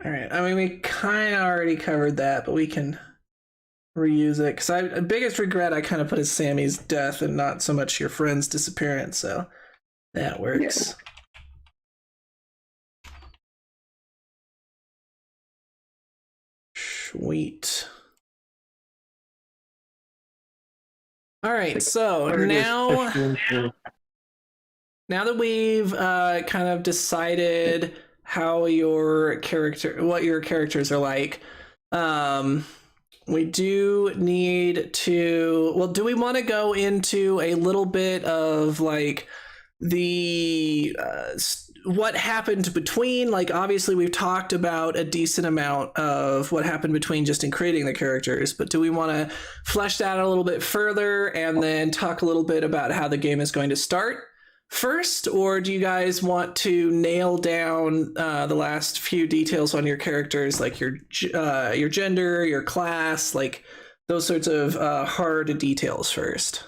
All right. I mean, we kind of already covered that, but we can reuse it. Because the biggest regret I kind of put is Sammy's death and not so much your friend's disappearance. So that works. Sweet. All right, so now that we've kind of decided how what your characters are like, we do need to. Well, do we want to go into a little bit of like the what happened between? Like, obviously, we've talked about a decent amount of what happened between just in creating the characters, but do we want to flesh that out a little bit further and then talk a little bit about how the game is going to start first, or do you guys want to nail down the last few details on your characters, like your gender, your class, like those sorts of hard details first?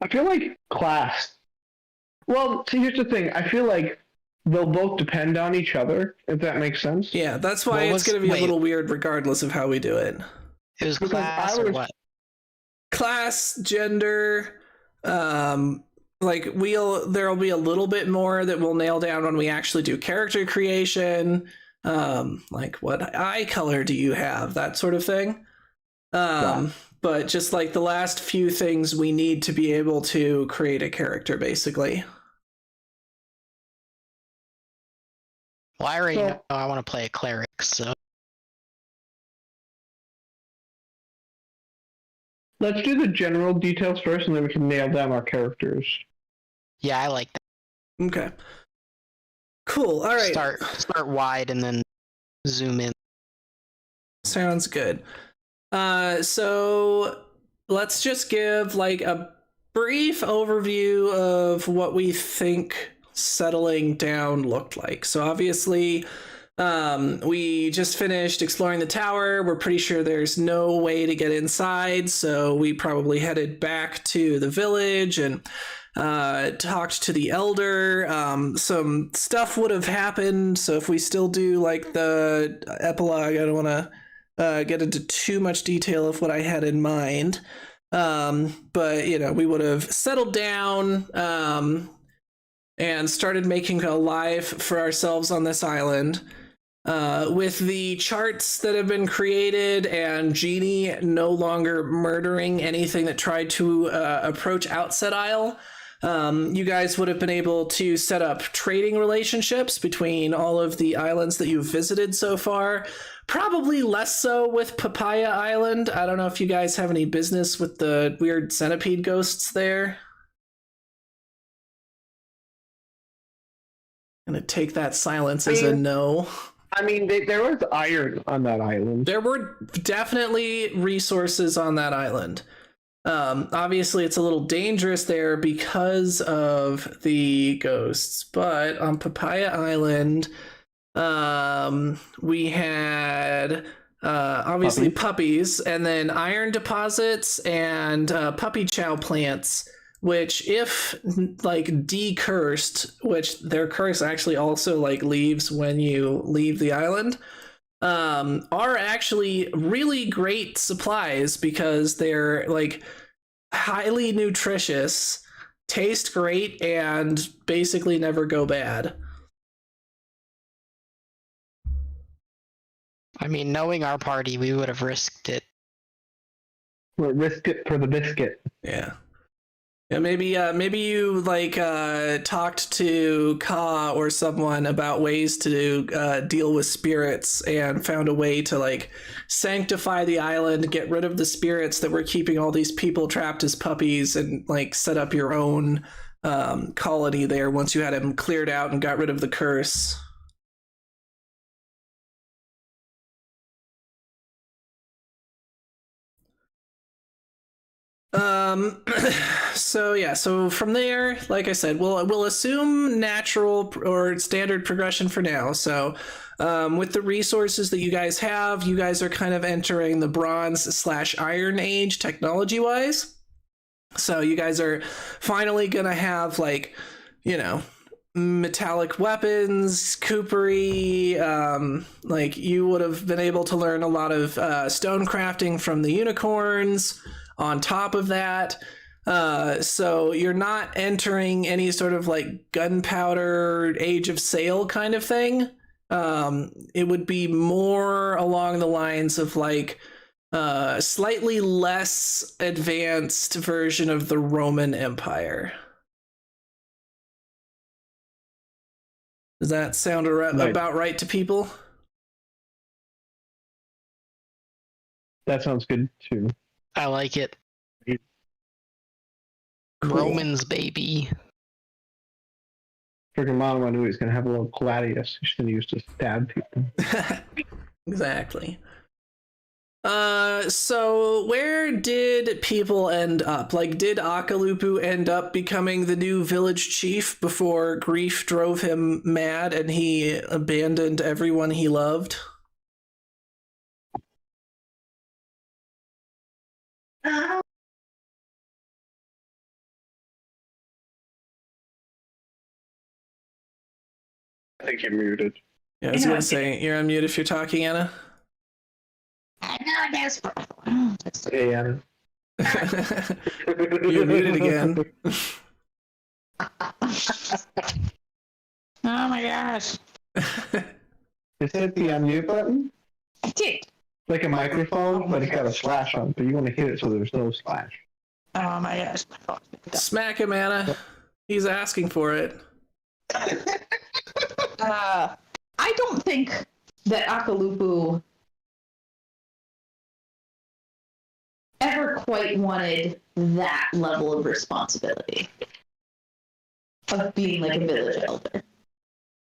I feel like class. Well, see, here's the thing. I feel like they'll both depend on each other, if that makes sense. Yeah, that's why it's going to be a little weird regardless of how we do it. It was Because class or what? Class, gender, like there'll be a little bit more that we'll nail down when we actually do character creation, like what eye color do you have, that sort of thing. But just like the last few things we need to be able to create a character, basically. Well, I already So- know I want to play a cleric, so Let's do the general details first, and then we can nail down our characters. yeah, I like that. Okay. Cool. All right. Start wide and then zoom in. Sounds good. So let's just give like a brief overview of what we think settling down looked like. So obviously, we just finished exploring the tower. We're pretty sure there's no way to get inside, so we probably headed back to the village and talked to the elder. Some stuff would have happened, so if we still do like the epilogue, I don't want to get into too much detail of what I had in mind. But you know, we would have settled down and started making a life for ourselves on this island. With the charts that have been created and Genie no longer murdering anything that tried to approach Outset Isle, you guys would have been able to set up trading relationships between all of the islands that you've visited so far. Probably less so with Papaya Island. I don't know if you guys have any business with the weird centipede ghosts there. I'm gonna take that silence as a no. I mean, there was iron on that island. There were definitely resources on that island. Obviously, it's a little dangerous there because of the ghosts, but on Papaya Island, we had obviously puppies, and then iron deposits and puppy chow plants, which if like decursed, which their curse actually also like leaves when you leave the island, are actually really great supplies because they're like highly nutritious, taste great, and basically never go bad. I mean, knowing our party, we would have risked it. We'll risk it for the biscuit. Yeah. Yeah, maybe you like talked to Ka or someone about ways to deal with spirits and found a way to like sanctify the island, get rid of the spirits that were keeping all these people trapped as puppies, and like set up your own colony there once you had them cleared out and got rid of the curse. So from there, like I said, we'll assume natural or standard progression for now. So with the resources that you guys have, you guys are kind of entering the bronze/iron age technology wise. So you guys are finally gonna have like, you know, metallic weapons, coopery, like you would have been able to learn a lot of stone crafting from the unicorns on top of that. So you're not entering any sort of like gunpowder age of sail kind of thing. It would be more along the lines of like slightly less advanced version of the Roman Empire. Does that sound about right to people? That sounds good too. I like it. Cool. Romans, baby. Freaking Mono knew he was gonna have a little gladius. He's gonna use to stab people. Exactly. So where did people end up? Like, did Akalupu end up becoming the new village chief before grief drove him mad and he abandoned everyone he loved? I think you're muted. Yeah, I was gonna say, you're on mute if you're talking, Anna. Hey, Anna. You're muted again. Oh my gosh. Just hit the unmute button. I did. Like a microphone, but it's got a slash on it, but you want to hit it so there's no slash. Oh my gosh. Smack him, Anna. He's asking for it. I I don't think that Akalupu ever quite wanted that level of responsibility of being like a village elder.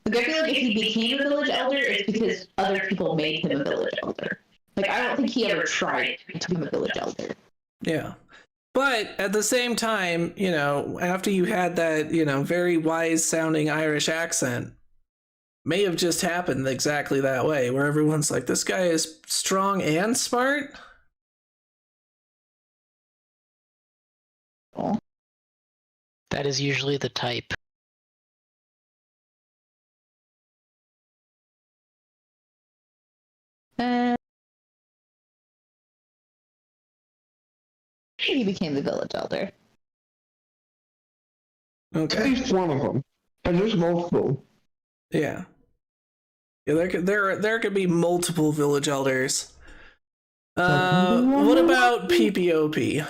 Like, I feel like if he became a village elder, it's because other people made him a village elder. Like, I don't think he ever tried to become a village elder. Yeah. But at the same time, you know, after you had that, you know, very wise sounding Irish accent, may have just happened exactly that way, where everyone's like, this guy is strong and smart. That is usually the type. He became the village elder. At Okay. least one of them. And there's multiple. Yeah. Yeah, there could be multiple village elders. What about PPOP?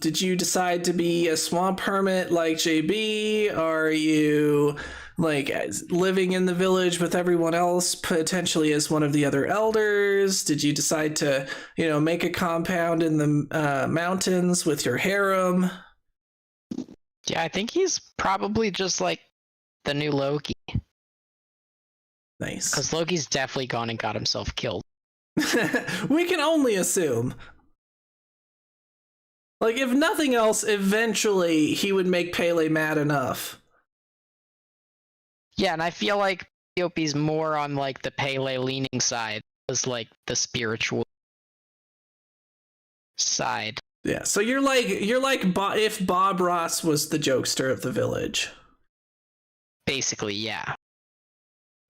Did you decide to be a swamp hermit like JB? Are you like living in the village with everyone else, potentially as one of the other elders? Did you decide to, you know, make a compound in the mountains with your harem? Yeah, I think he's probably just like the new Loki. Nice. Because Loki's definitely gone and got himself killed. We can only assume. Like, if nothing else, eventually he would make Pele mad enough. Yeah, and I feel like POP's more on like the Pele leaning side, as like the spiritual side. Yeah, so you're like if Bob Ross was the jokester of the village. Basically, yeah.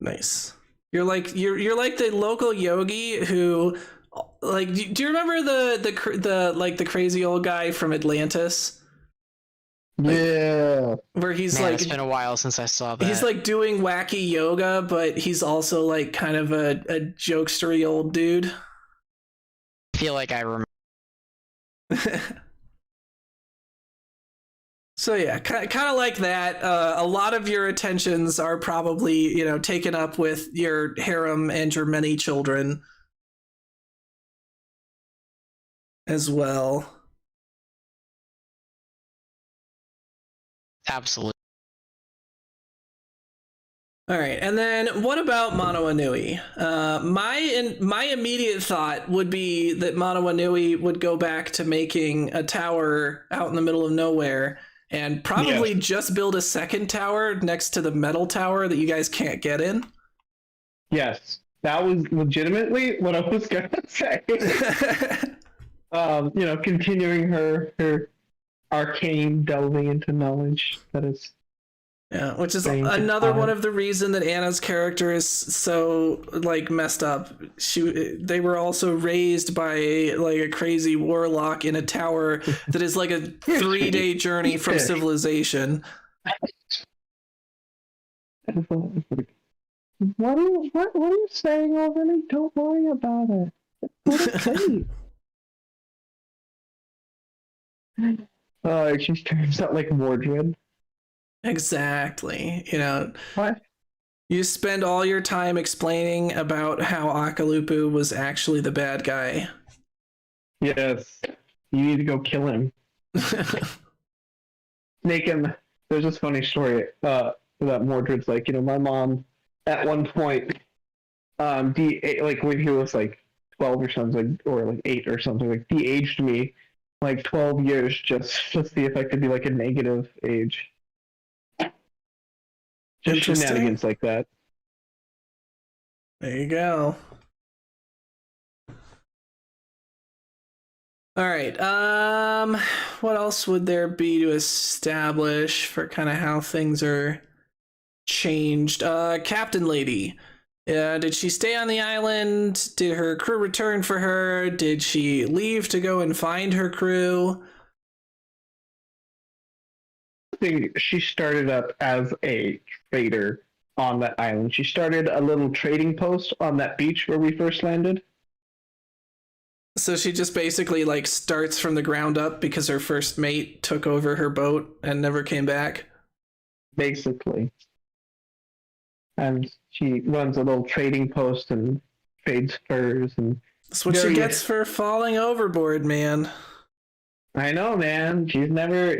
Nice. You're like the local yogi who, like, do you remember the crazy old guy from Atlantis? Yeah. Where he's Man, like, it's been a while since I saw that. he's like doing wacky yoga, but he's also like kind of a jokestery old dude. I feel like I remember. So yeah, kind of like that. A lot of your attentions are probably, you know, taken up with your harem and your many children as well. Absolutely. All right, and then what about Mono Anui? My immediate thought would be that Mono Anui would go back to making a tower out in the middle of nowhere and probably just build a second tower next to the metal tower that you guys can't get in. Yes. That was legitimately what I was gonna say. You know, continuing her arcane delving into knowledge that is. Yeah, which is Strange and another one odd. of the reason that Anna's character is so like messed up. They were also raised by like a crazy warlock in a tower that is like a 3-day journey from civilization. What are you saying already? Don't worry about it. What it just turns out like Mordred. Exactly. You know, What? you spend all your time explaining about how Akalupu was actually the bad guy. Yes. You need to go kill him. Make him. There's this funny story that Mordred's like, you know, my mom at one point, like when he was like 12 or something, or like 8 or something, like de-aged me like 12 years just to see if I could be like a negative age. Just Interesting. shenanigans like that. There you go. All right. What else would there be to establish for kind of how things are changed? Captain Lady. Did she stay on the island? Did her crew return for her? Did she leave to go and find her crew? I think she started up as a trader on that island. She started a little trading post on that beach where we first landed. So she just basically like starts from the ground up because her first mate took over her boat and never came back. Basically. and she runs a little trading post and trades furs and. That's what she gets for falling overboard, man. I know, man. She's never.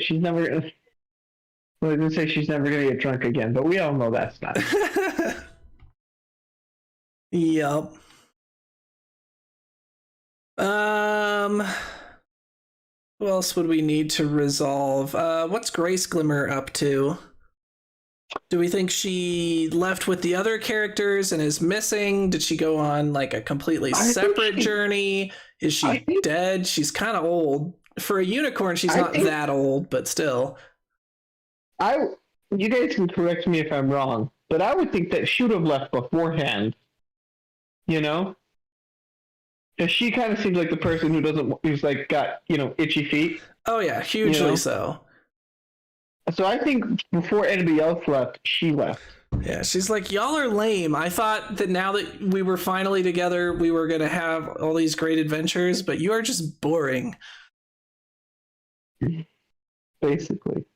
Well, I didn't say she's never gonna get drunk again, but we all know that's not. Yup. Who else would we need to resolve? What's Grace Glimmer up to? Do we think she left with the other characters and is missing? Did she go on like a completely separate journey? Is she dead? She's kind of old. For a unicorn, she's not that old, but still. You guys can correct me if I'm wrong, but I would think that she would have left beforehand. You know? Because she kind of seems like the person who's like got, itchy feet. Oh yeah, hugely so. So I think before anybody else left, she left. Yeah, she's like, y'all are lame. I thought that now that we were finally together, we were going to have all these great adventures, but you are just boring. Basically.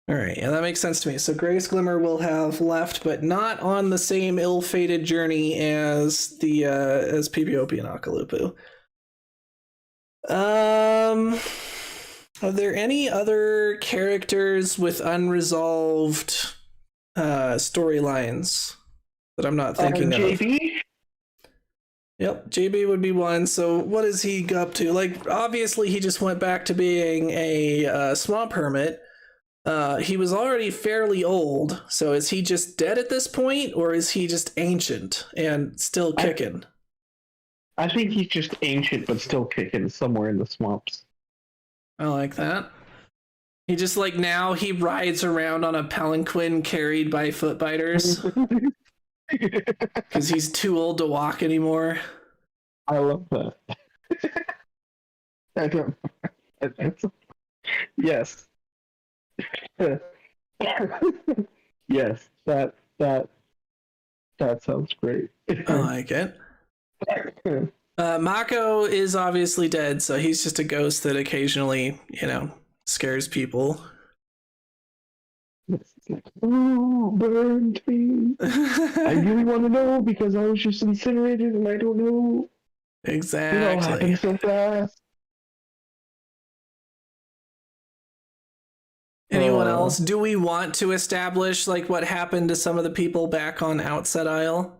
All right, yeah, that makes sense to me. So Grace Glimmer will have left, but not on the same ill-fated journey as the as PPOP and Akalupu. Are there any other characters with unresolved storylines that I'm not thinking of? JB? Yep, JB would be one. So what is he up to? Like, obviously he just went back to being a swamp hermit. He was already fairly old, so is he just dead at this point, or is he just ancient and still kicking? I think he's just ancient but still kicking somewhere in the swamps. I like that. He just like now he rides around on a palanquin carried by footbiters because he's too old to walk anymore. I love that. Yes. Yes, that sounds great. I like it. Mako is obviously dead, so he's just a ghost that occasionally, scares people. It's like, oh, burned me. I really want to know because I was just incinerated and I don't know. Exactly. It all happened so fast. Anyone else? Do we want to establish like what happened to some of the people back on Outset Isle?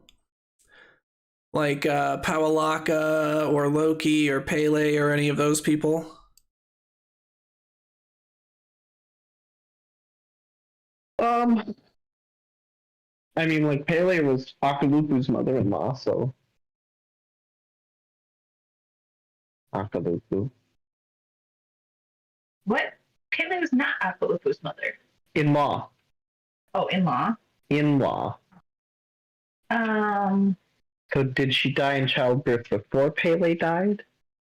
Like Pawalaka or Loki or Pele or any of those people? I mean, like, Pele was Akalupu's mother-in-law, so... Akalupu. What? Pele was not Akalupu's mother. In-law. Oh, in-law. In-law. So did she die in childbirth before Pele died?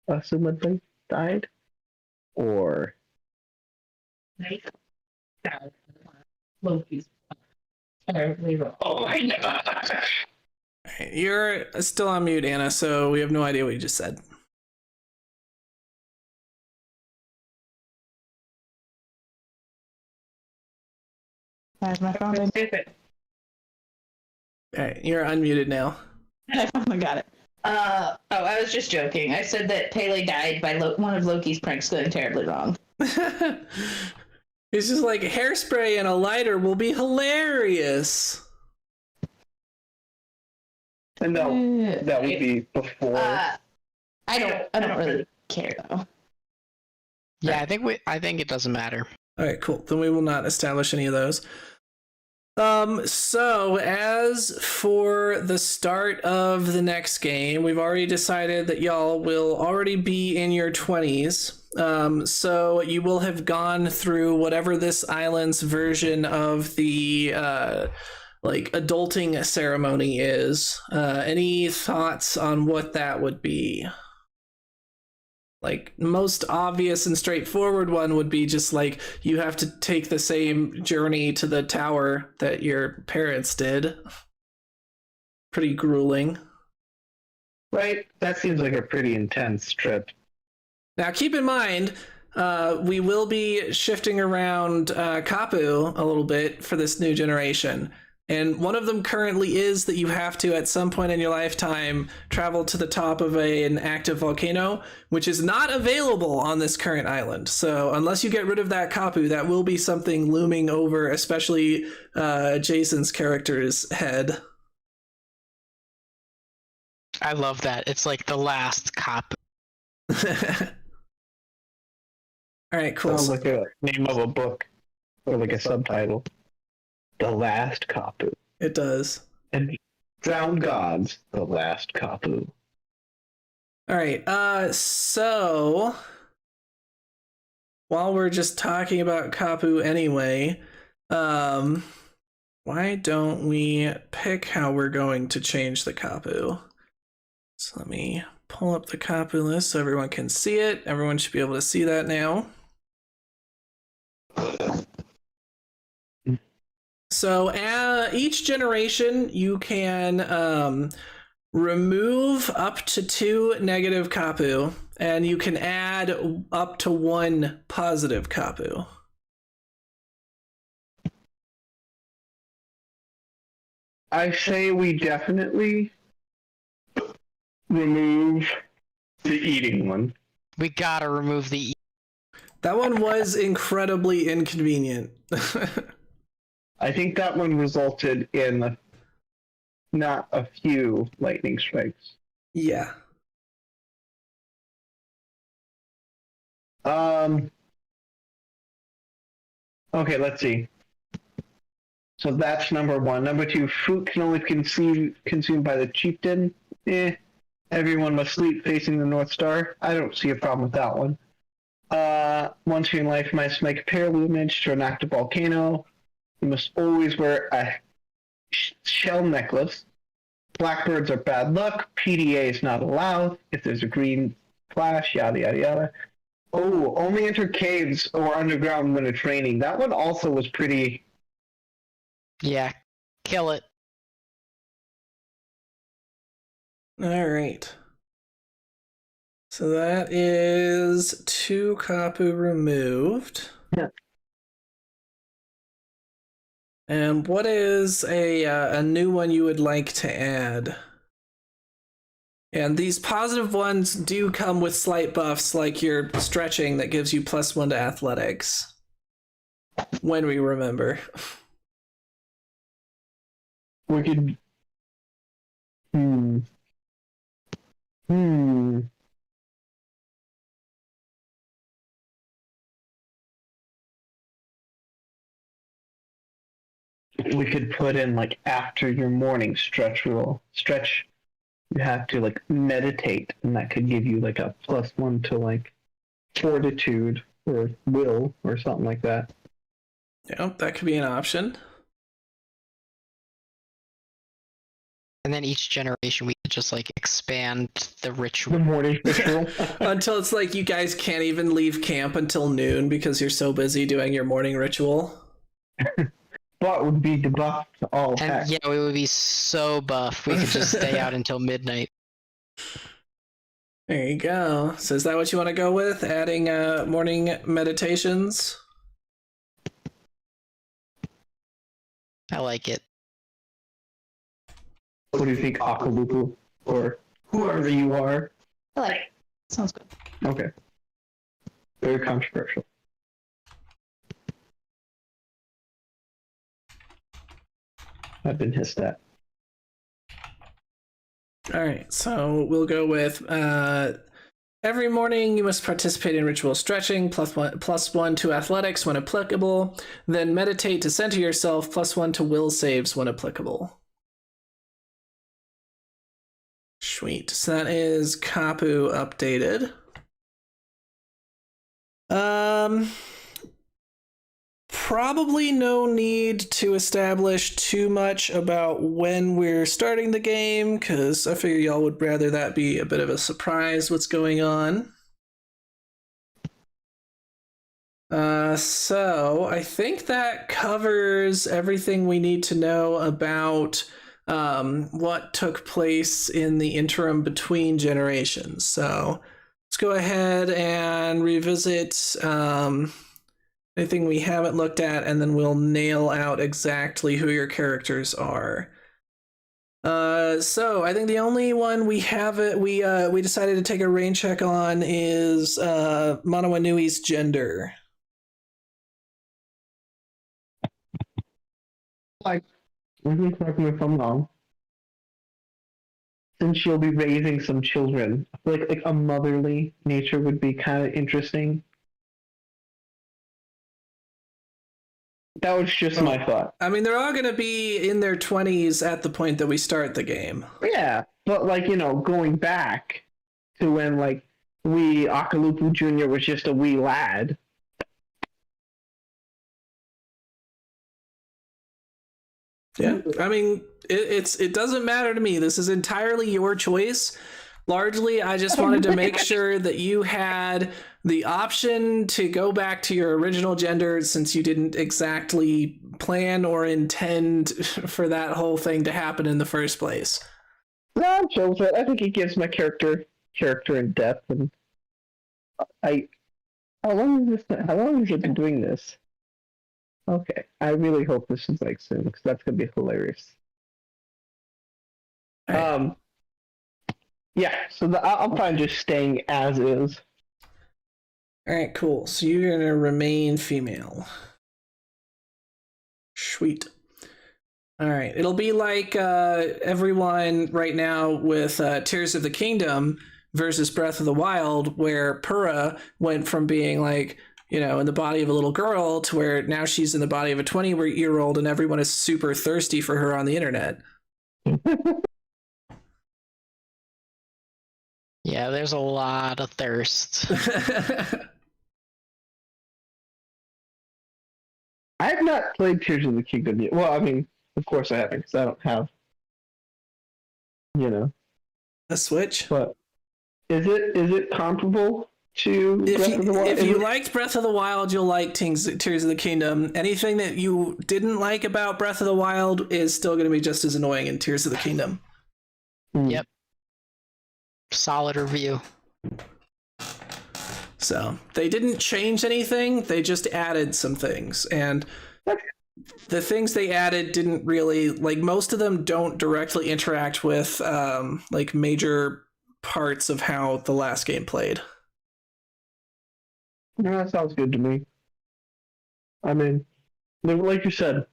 Assumedly died? Or... Loki's terribly wrong. Oh my god! You're still on mute, Anna, so we have no idea what you just said. There's my phone. Stupid. Alright, you're unmuted now. I finally got it. I was just joking. I said that Pele died by one of Loki's pranks going terribly wrong. It's just like hairspray and a lighter will be hilarious. And that would be before. I don't really care though. Yeah, I think it doesn't matter. All right, cool. Then we will not establish any of those. So as for the start of the next game, we've already decided that y'all will already be in your 20s. So you will have gone through whatever this island's version of the like adulting ceremony is. Any thoughts on what that would be? Like, most obvious and straightforward one would be just like you have to take the same journey to the tower that your parents did. Pretty grueling. Right? That seems like a pretty intense trip. Now, keep in mind, we will be shifting around Kapu a little bit for this new generation. And one of them currently is that you have to, at some point in your lifetime, travel to the top of an active volcano, which is not available on this current island. So unless you get rid of that Kapu, that will be something looming over, especially Jason's character's head. I love that. It's like the last cop. All right, cool. Sounds like a name of a book or like a subtitle. The Last Kapu. It does. And Drowned Gods, The Last Kapu. All right, so while we're just talking about Kapu anyway, why don't we pick how we're going to change the Kapu? So let me pull up the Kapu list so everyone can see it. Everyone should be able to see that now. So each generation, you can remove up to 2 negative Kapu, and you can add up to 1 positive Kapu. I say we definitely remove the eating one. We gotta remove the. That one was incredibly inconvenient. I think that one resulted in not a few lightning strikes. Yeah. Okay, let's see. So that's number 1. Number 2, fruit can only be consumed by the chieftain. Everyone must sleep facing the North Star. I don't see a problem with that one. Once in life, must make a pilgrimage to an active volcano. You must always wear a shell necklace. Blackbirds are bad luck. PDA is not allowed. If there's a green flash, yada yada yada. Oh, only enter caves or underground when it's raining. That one also was pretty. Yeah, kill it. All right. So that is 2 Kapu removed. Yeah. And what is a new one you would like to add? And these positive ones do come with slight buffs, like your stretching that gives you +1 to athletics. When we remember. We could. We could put in like after your morning stretch, you have to like meditate, and that could give you like a +1 to like fortitude or will or something like that. Yeah, that could be an option. And then each generation we could just like expand the ritual. The morning ritual. Until it's like you guys can't even leave camp until noon because you're so busy doing your morning ritual. But would be debuffed to all And heck. yeah, we would be so buff. We could just stay out until midnight. There you go. So is that what you want to go with? Adding morning meditations? I like it. What do you think, Akalupu? Or whoever you are? I like it. Sounds good. Okay. Very controversial. I've been hissed at. All right, so we'll go with every morning you must participate in ritual stretching, +1 to athletics when applicable. Then meditate to center yourself, +1 to will saves when applicable. Sweet. So that is Kapu updated. Probably no need to establish too much about when we're starting the game, because I figure y'all would rather that be a bit of a surprise what's going on. So I think that covers everything we need to know about what took place in the interim between generations. So let's go ahead and revisit anything we haven't looked at, and then we'll nail out exactly who your characters are. So I think the only one we decided to take a rain check on is Manawanui's gender. Like, correct me if I'm wrong. Since she'll be raising some children, I feel like a motherly nature would be kind of interesting. That was just my thought. I mean, they're all going to be in their 20s at the point that we start the game. Yeah, but going back to when Akalupu Jr. was just a wee lad. Yeah, I mean, it doesn't matter to me. This is entirely your choice. Largely, I just wanted to make sure that you had the option to go back to your original gender, since you didn't exactly plan or intend for that whole thing to happen in the first place. No, I'm chill with it. I think it gives my character and depth, and how long has it been doing this? Okay, I really hope this is soon, because that's gonna be hilarious. Right. Yeah, so I'm probably just staying as is. All right, cool. So you're going to remain female. Sweet. All right. It'll be like everyone right now with Tears of the Kingdom versus Breath of the Wild, where Purah went from being in the body of a little girl to where now she's in the body of a 20-year-old, and everyone is super thirsty for her on the internet. Yeah, there's a lot of thirst. I have not played Tears of the Kingdom yet. Well, I mean, of course I haven't, because I don't have, a Switch. But is it comparable to Breath of the Wild? If you liked Breath of the Wild, you'll like Tears of the Kingdom. Anything that you didn't like about Breath of the Wild is still going to be just as annoying in Tears of the Kingdom. Yep. Solid review. So they didn't change anything, they just added some things, and the things they added didn't really, most of them don't directly interact with major parts of how the last game played. Yeah, that sounds good to me. I mean, like you said,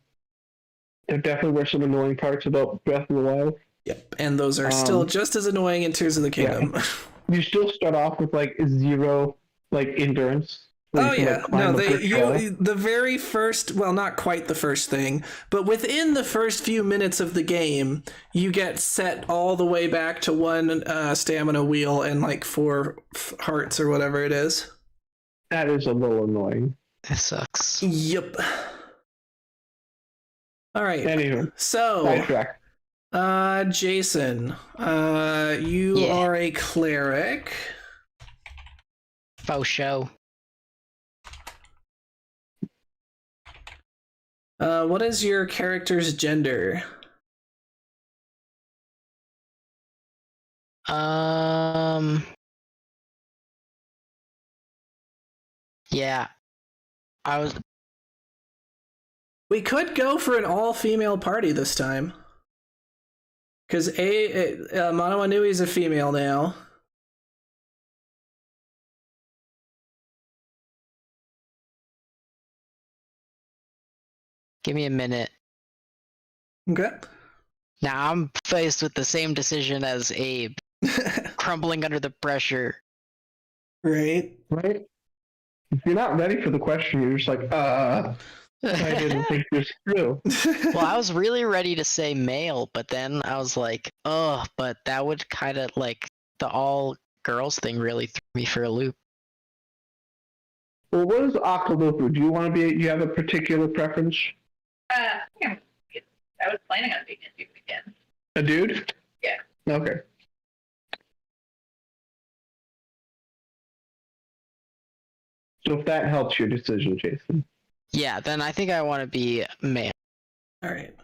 there definitely were some annoying parts about Breath of the Wild. Yep, and those are still just as annoying in Tears of the Kingdom. Yeah. You still start off with zero endurance. Oh yeah, no, the very first, well, not quite the first thing, but within the first few minutes of the game, you get set all the way back to one stamina wheel and 4 hearts or whatever it is. That is a little annoying. It sucks. Yep. All right. Anywho, so sidetrack. Jason, you are a cleric. Faux show. What is your character's gender? Yeah. We could go for an all-female party this time. Because Manawanui is a female now. Give me a minute. Okay. Now I'm faced with the same decision as Abe. Crumbling under the pressure. Right. If you're not ready for the question, you're just I didn't think this through. Well, I was really ready to say male, but then I was like, oh, but that would kind of the all girls thing really threw me for a loop. Well, what is Akalupu? Do you want to be? You have a particular preference? Yeah. I was planning on being a dude again. A dude? Yeah. Okay. So if that helps your decision, Jason. Yeah, then I think I want to be male. All right.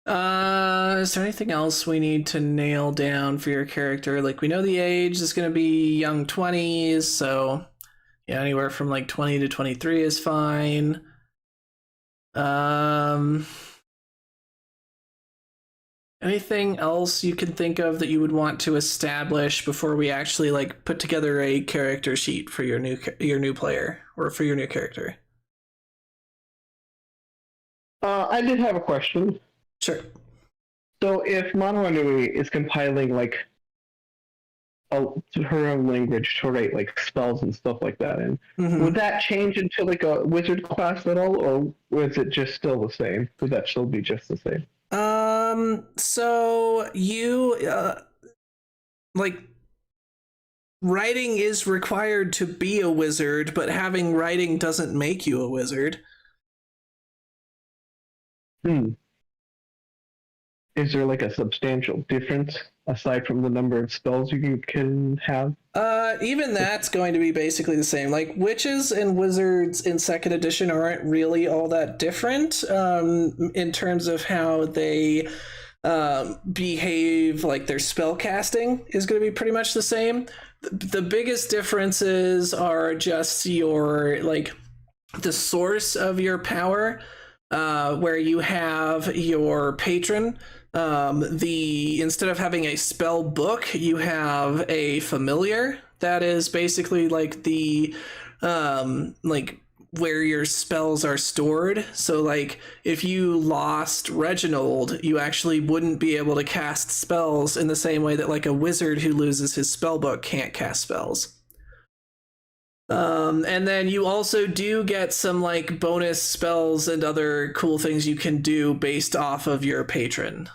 Is there anything else we need to nail down for your character? Like, we know the age is going to be young 20s, so yeah, anywhere from like 20 to 23 is fine. Anything else you can think of that you would want to establish before we actually like put together a character sheet for your new player or for your new character? I did have a question. Sure. So if Mono Anui is compiling like her own language to write like spells and stuff like that in, would that change into like a wizard class at all, or was it just still the same? Would that still be just the same? So you like writing is required to be a wizard, but having writing doesn't make you a wizard. Is there like a substantial difference aside from the number of spells you can have? Even that's going to be basically the same. Like, witches and wizards in second edition aren't really all that different in terms of how they behave. Like, their spell casting is going to be pretty much the same. The biggest differences are just your, like, the source of your power, where you have your patron. Instead of having a spell book, you have a familiar that is basically like the like where your spells are stored. So like if you lost Reginald, you actually wouldn't be able to cast spells in the same way that like a wizard who loses his spell book can't cast spells. And then you also do get some like bonus spells and other cool things you can do based off of your patron.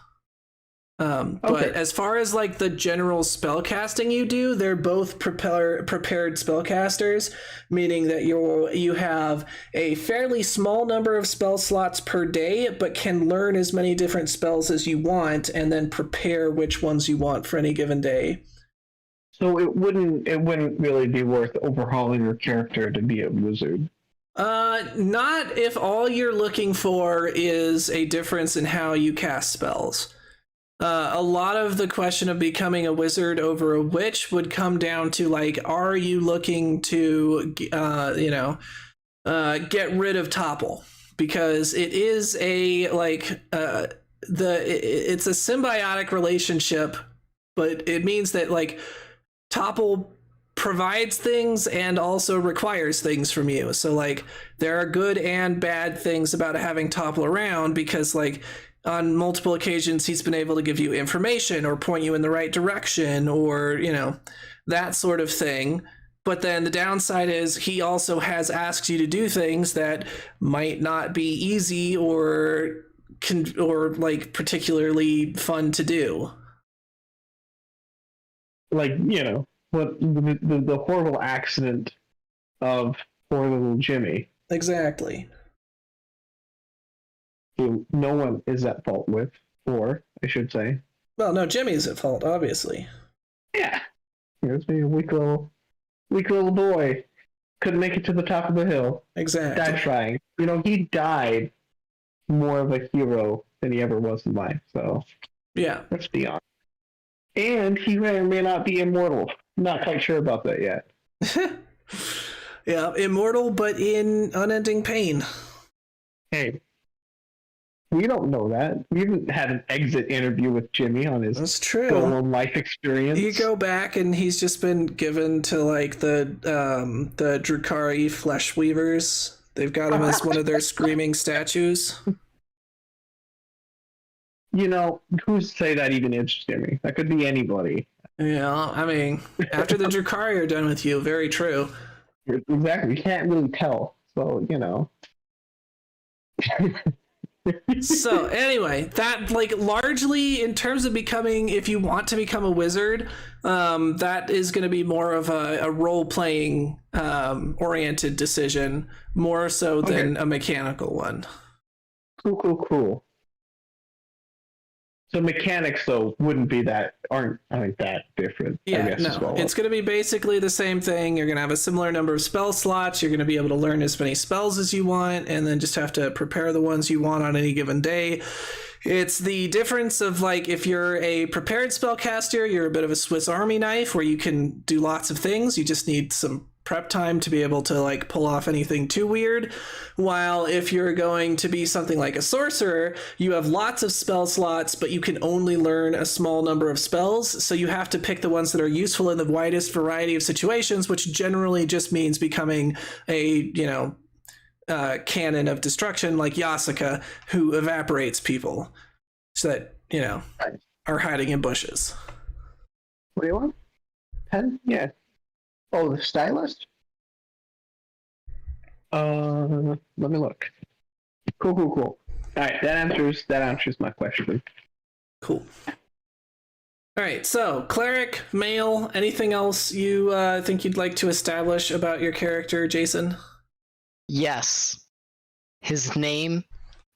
But as far as like the general spell casting you do, they're both prepared spellcasters, meaning that you have a fairly small number of spell slots per day, but can learn as many different spells as you want and then prepare which ones you want for any given day. So it wouldn't really be worth overhauling your character to be a wizard. Not if all you're looking for is a difference in how you cast spells. A lot of the question of becoming a wizard over a witch would come down to like, are you looking to, get rid of Topple? Because it is a like it's a symbiotic relationship, but it means that like Topple provides things and also requires things from you. So like there are good and bad things about having Topple around, because like on multiple occasions he's been able to give you information or point you in the right direction or, that sort of thing. But then the downside is he also has asked you to do things that might not be easy or like particularly fun to do. Like, what the horrible accident of poor little Jimmy. Exactly. Who no one is at fault with, or I should say. Well, no, Jimmy's at fault, obviously. Yeah. Here's me, a weak little boy. Couldn't make it to the top of the hill. Exactly. Died trying. He died more of a hero than he ever was in life, so. Yeah. Let's be honest. And he may or may not be immortal. Not quite sure about that yet. Yeah, immortal, but in unending pain. Hey, we don't know that. We haven't had an exit interview with Jimmy on his That's true. golem life experience. You go back and he's just been given to like the Drukhari flesh weavers. They've got him as one of their screaming statues. Who's to say that even is Jimmy? That could be anybody. Yeah, I mean, after the Drukhari are done with you, very true. Exactly. You can't really tell. So, So anyway, that like largely in terms of becoming, if you want to become a wizard, that is going to be more of a role-playing oriented decision, more so than a mechanical one. Cool. So mechanics though aren't that different. Yeah, I guess, no, as well. It's going to be basically the same thing. You're going to have a similar number of spell slots. You're going to be able to learn as many spells as you want, and then just have to prepare the ones you want on any given day. It's the difference of like if you're a prepared spellcaster, you're a bit of a Swiss Army knife where you can do lots of things. You just need some prep time to be able to like pull off anything too weird. While if you're going to be something like a sorcerer, you have lots of spell slots, but you can only learn a small number of spells. So you have to pick the ones that are useful in the widest variety of situations, which generally just means becoming a, cannon of destruction like Yasuka, who evaporates people so that, are hiding in bushes. What do you want? Pen? Yeah. Oh, the stylist? Let me look. Cool. Alright, that answers my question. Cool. All right, so cleric, male, anything else you think you'd like to establish about your character, Jason? Yes. His name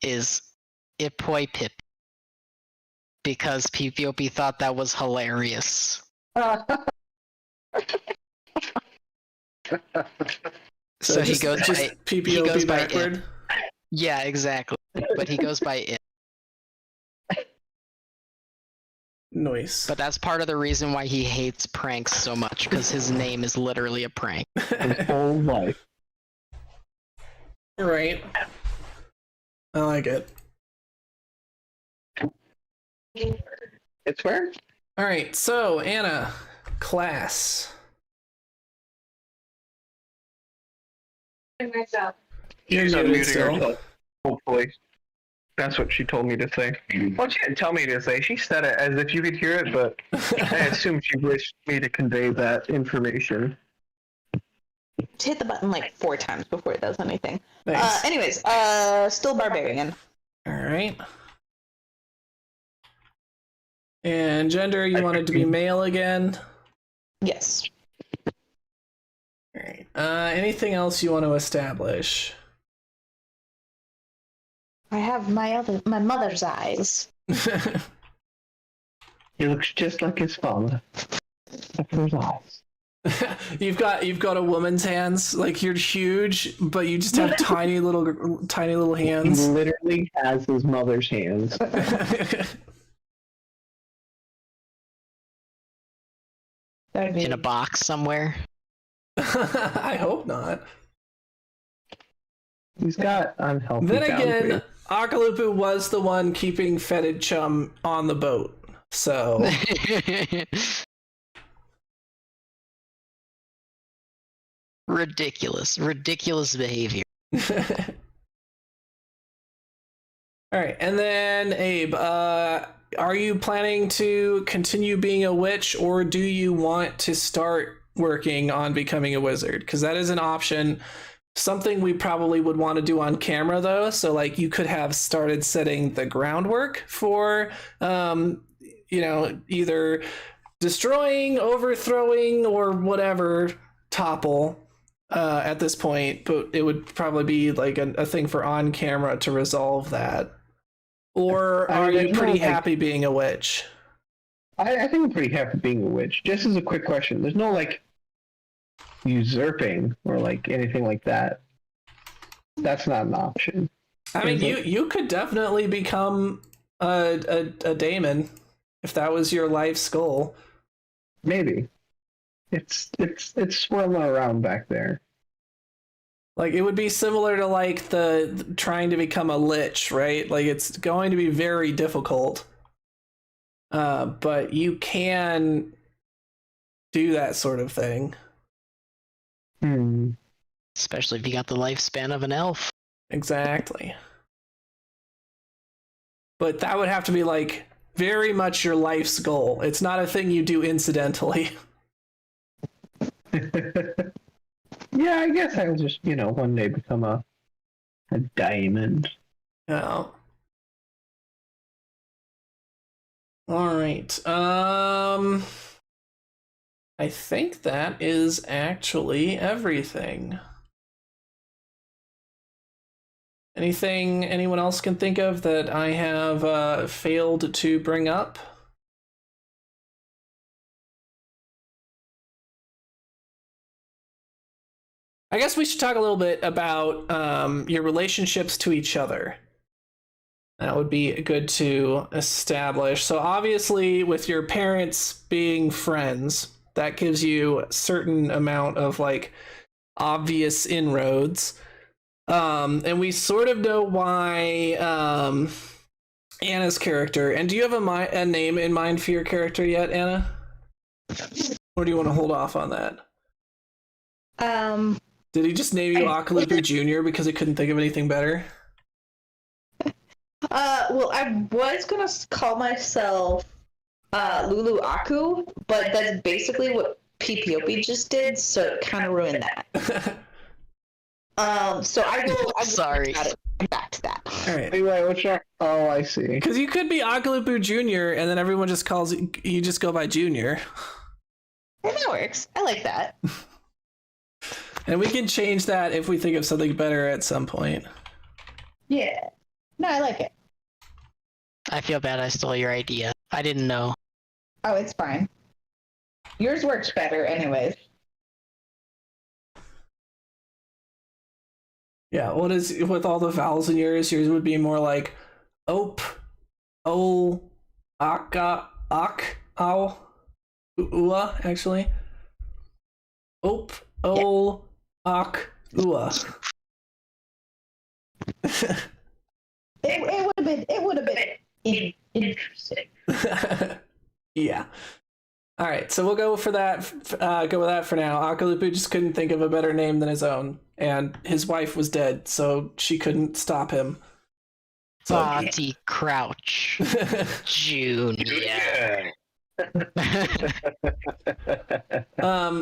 is Ipoipip because PPOP thought that was hilarious. So he goes by PPOP backward. Yeah, exactly. But he goes by it. Nice. But that's part of the reason why he hates pranks so much, because his name is literally a prank. His whole life. Right. I like it. It's where? All right, so Anna, class. She's You're muted unmuting still. herself. Hopefully. That's what she told me to say. Well, she didn't tell me to say. She said it as if you could hear it, but I assume she wished me to convey that information. Hit the button like 4 times before it does anything. Nice. Anyways, still barbarian. All right. And gender, you wanted to be male again? Yes. All right. Anything else you want to establish? I have my mother's eyes. He looks just like his father. Except for his eyes. You've got a woman's hands. Like you're huge, but you just have tiny little He hands. literally has his mother's hands. In a box somewhere. I hope not. He's got unhealthy Then again, boundaries. Akalupu was the one keeping Fetid Chum on the boat. So Ridiculous behavior. all right, and then Abe, are you planning to continue being a witch, or do you want to start working on becoming a wizard? Because that is an option. Something we probably would want to do on camera, though. So, like, you could have started setting the groundwork for, either destroying, overthrowing, or whatever topple at this point. But it would probably be like a thing for on camera to resolve that. Or are you pretty happy being a witch? I think I'm pretty happy being a witch. Just as a quick question, there's no like usurping or like anything like that. That's not an option. I mean, you could definitely become a daemon if that was your life's goal. Maybe. It's swirling around back there. Like it would be similar to like the trying to become a lich, right? Like it's going to be very difficult. But you can do that sort of thing. Especially if you got the lifespan of an elf. Exactly. But that would have to be like very much your life's goal. It's not a thing you do incidentally. Yeah, I guess I'll just, one day become a diamond. Oh. All right. I think that is actually everything. Anything anyone else can think of that I have failed to bring up? I guess we should talk a little bit about your relationships to each other. That would be good to establish. So obviously, with your parents being friends, that gives you a certain amount of like obvious inroads. And we sort of know why Anna's character. And do you have a name in mind for your character yet, Anna? Or do you want to hold off on that? Did he just name you Akalupu Jr. because he couldn't think of anything better? Well, I was gonna call myself Lulu Aku, but that's basically what PPOP just did, so it kind of ruined that. So I will. Sorry. Come back to that. All right. Wait, what's your... Oh, I see. Because you could be Akalupu Jr. and then everyone just calls you just go by Junior. Yeah, that works. I like that. And we can change that if we think of something better at some point. Yeah. No, I like it. I feel bad I stole your idea. I didn't know. Oh, it's fine. Yours works better, anyways. Yeah, what is with all the vowels in yours? Yours would be more like op, o, aka, ak, ow, ua, actually. Op, o, ak, ua. It would have been interesting. Yeah. All right, so we'll go for that. Go with that for now. Akalupu just couldn't think of a better name than his own, and his wife was dead, so she couldn't stop him. So, Barty Crouch Junior.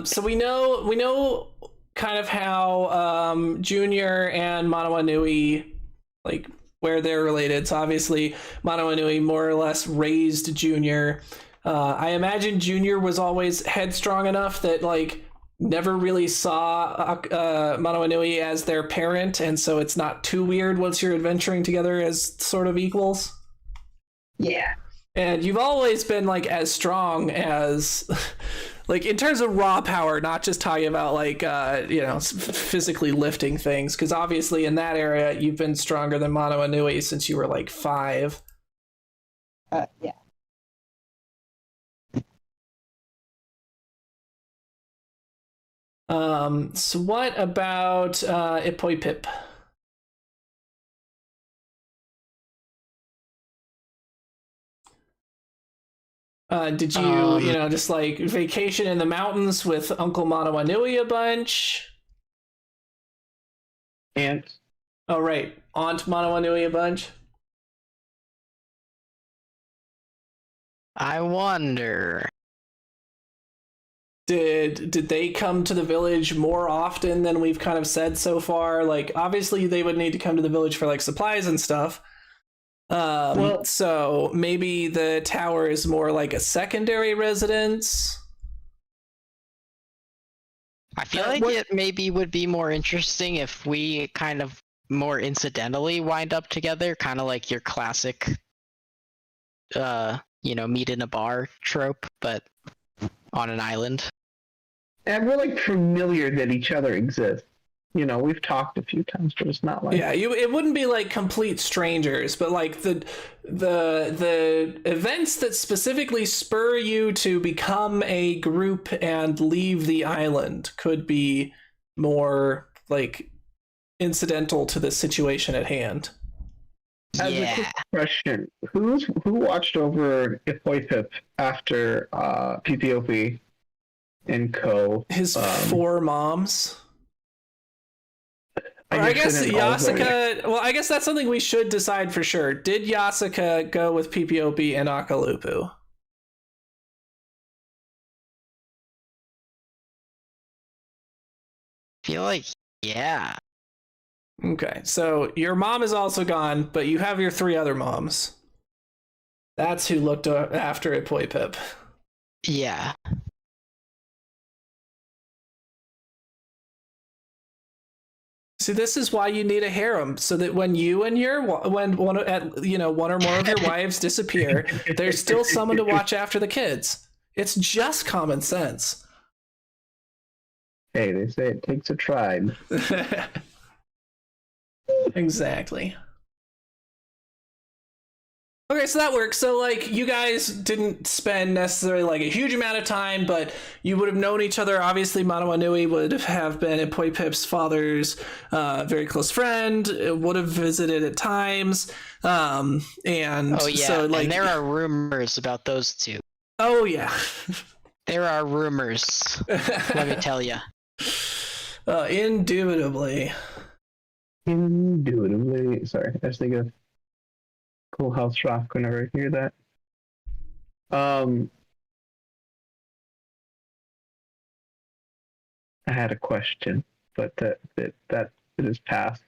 so we know kind of how Junior and Manawanui, like where they're related. So obviously Manawanui more or less raised Junior. I imagine Junior was always headstrong enough that like never really saw Manawanui as their parent, and so it's not too weird once you're adventuring together as sort of equals. Yeah. And you've always been like as strong as like in terms of raw power, not just talking about like physically lifting things, because obviously in that area you've been stronger than Manawanui since you were like 5. Yeah. So what about Ipoi Pip? Did you, just like vacation in the mountains with Uncle Manawanui a bunch? Aunt. Oh, right. Aunt Manawanui a bunch? I wonder. Did they come to the village more often than we've kind of said so far? Like, obviously they would need to come to the village for like supplies and stuff. So maybe the tower is more like a secondary residence. I feel like it maybe would be more interesting if we kind of more incidentally wind up together, kind of like your classic, meet in a bar trope, but on an island. And we're like familiar that each other exists. We've talked a few times, but it's not like it wouldn't be like complete strangers, but like the events that specifically spur you to become a group and leave the island could be more like incidental to the situation at hand. As a quick question, who watched over Ipoi after PPOP and Co? His 4 moms. I guess Yasuka. Well, I guess that's something we should decide for sure. Did Yasuka go with PPOP and Akalupu? I feel like, yeah. Okay, so your mom is also gone, but you have your 3 other moms. That's who looked after Ipoi Pip. Yeah. See, this is why you need a harem, so that when you and one or more of your wives disappear, there's still someone to watch after the kids. It's just common sense. Hey, they say it takes a tribe. Exactly. Okay, so that works. So, like, you guys didn't spend necessarily, like, a huge amount of time, but you would have known each other. Obviously, Manawanui would have been Ipoi-Pip's father's very close friend, would have visited at times. And Oh yeah, so, like, and there are rumors about those two. oh, yeah. There are rumors. Let me tell you. Indubitably. Indubitably. Sorry, I just think of Cool House Rock whenever I hear that. I had a question, but that it is passed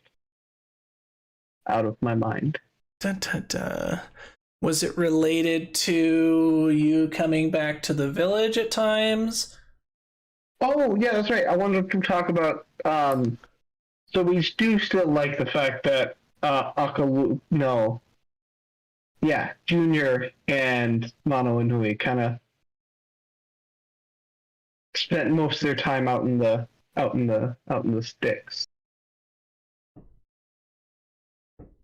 out of my mind. Dun, dun, dun. Was it related to you coming back to the village at times? Oh yeah, that's right. I wanted to talk about. So we do still like the fact that Junior and Mono Inui kind of spent most of their time out in the sticks.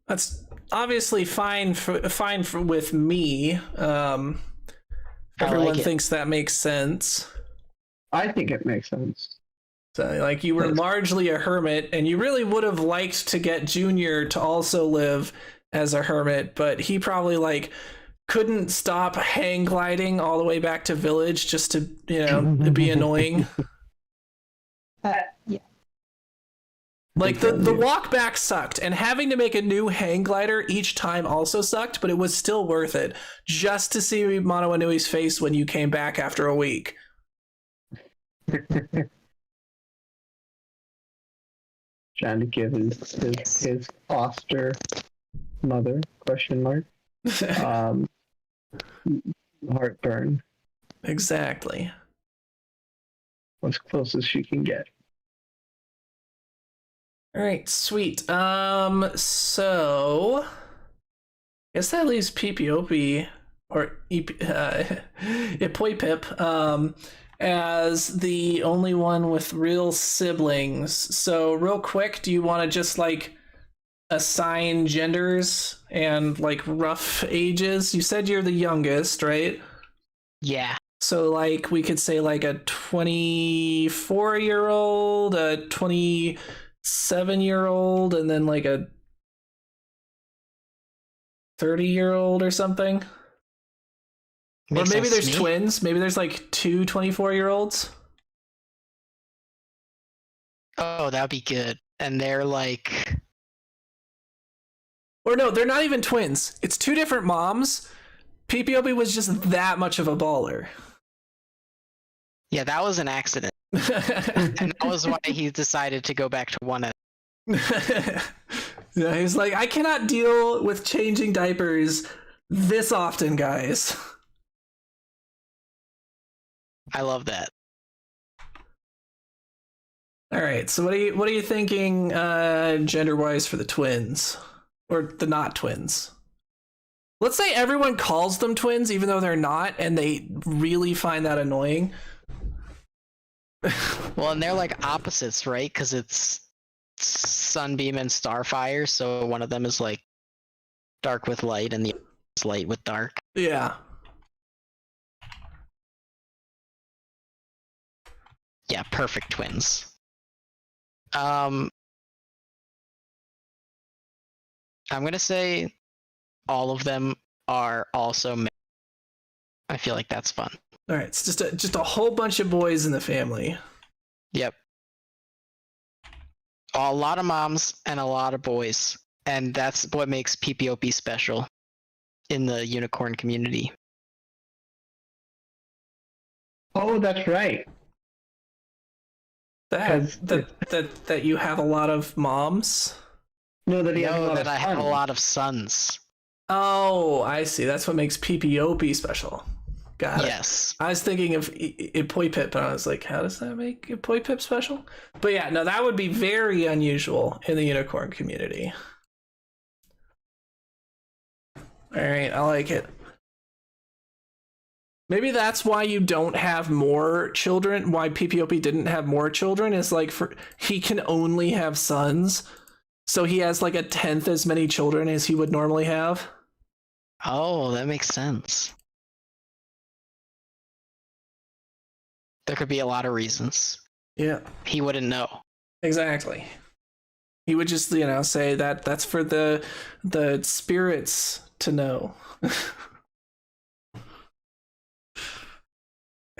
That's obviously fine with me. Everyone thinks that makes sense. I think it makes sense. So, like, you were largely a hermit, and you really would have liked to get Junior to also live as a hermit, but he probably, like, couldn't stop hang gliding all the way back to village just to, be annoying. Yeah. Like, the walk back sucked, and having to make a new hang glider each time also sucked, but it was still worth it, just to see Mono Inui's face when you came back after a week. Trying to give his foster mother ? Heartburn. Exactly. As close as she can get. All right, sweet. So I guess that leaves Ppop or Ipoi-Pip as the only one with real siblings. So real quick, do you want to just like assign genders and like rough ages? You said you're the youngest, right? Yeah. So like we could say like a 24-year-old, a 27-year-old, and then like a 30-year-old or something. Or maybe there's twins. Maybe there's like two 24-year-olds. Oh, that'd be good. And they're like... Or no, they're not even twins. It's two different moms. Ppop was just that much of a baller. Yeah, that was an accident. And that was why he decided to go back to one. Yeah, he was like, I cannot deal with changing diapers this often, guys. I love that. All right, so what are you thinking gender-wise for the twins? Or the not twins? Let's say everyone calls them twins even though they're not, and they really find that annoying. Well, and they're like opposites, right? Because it's Sunbeam and Starfire, so one of them is like dark with light and the other is light with dark. Yeah. Yeah, perfect twins. I'm gonna say all of them are also men. I feel like that's fun. All right, it's just a whole bunch of boys in the family. Yep. A lot of moms and a lot of boys, and that's what makes PPOP special in the unicorn community. Oh, that's right. That you have a lot of moms? No, that I have a lot of sons. Oh, I see. That's what makes PPOP special. Got it. Yes. I was thinking of Ipoi-Pip, and I was like, how does that make Ipoi-Pip special? But yeah, no, that would be very unusual in the unicorn community. All right, I like it. Maybe that's why you don't have more children. Why PPOP didn't have more children is like he can only have sons, so he has like 1/10 as many children as he would normally have. Oh, that makes sense. There could be a lot of reasons. Yeah, He wouldn't know. exactly. He would just, say that that's for the spirits to know.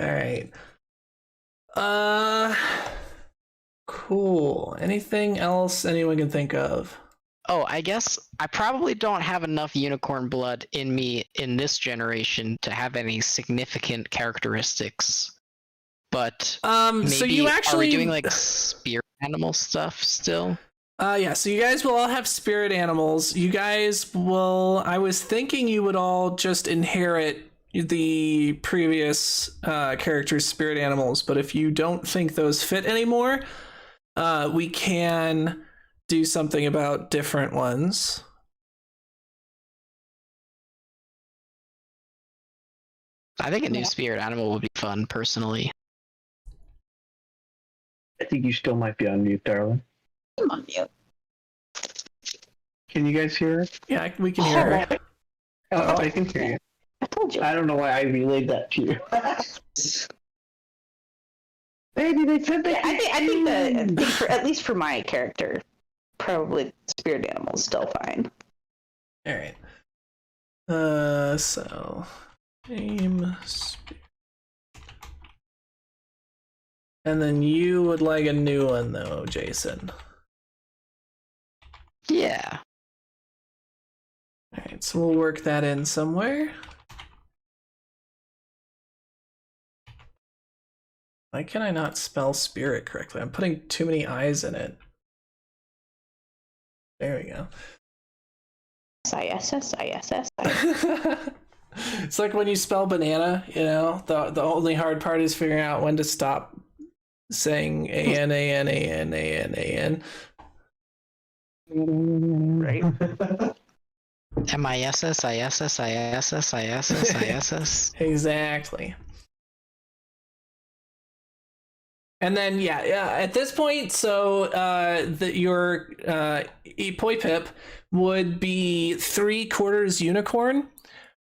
All right. Cool. Anything else anyone can think of? Oh, I guess I probably don't have enough unicorn blood in me in this generation to have any significant characteristics. But maybe so you actually are we doing like spirit animal stuff still? Yeah, so you guys will all have spirit animals. You guys will, I was thinking you would all just inherit the previous character's spirit animals, but if you don't think those fit anymore, we can do something about different ones. I think a new spirit animal would be fun, personally. I think you still might be on mute, darling. I'm on mute. Can you guys hear her? Yeah, we can hear her. Oh, I can hear you. I told you. I don't know why I relayed that to you. Baby, they said that. I think for, at least for my character, probably spirit animal is still fine. All right. So aim spirit. And then you would like a new one though, Jason. Yeah. All right, so we'll work that in somewhere. Why can I not spell spirit correctly? I'm putting too many I's in it. There we go. ISS. It's like when you spell banana, the only hard part is figuring out when to stop saying A-N-A-N-A-N-A-N-A-N. Right. M-I-S-S-I-S-S-I-S-S-I-S-S-I-S-S. Exactly. And then at this point, so your Epoipip would be 3/4 unicorn.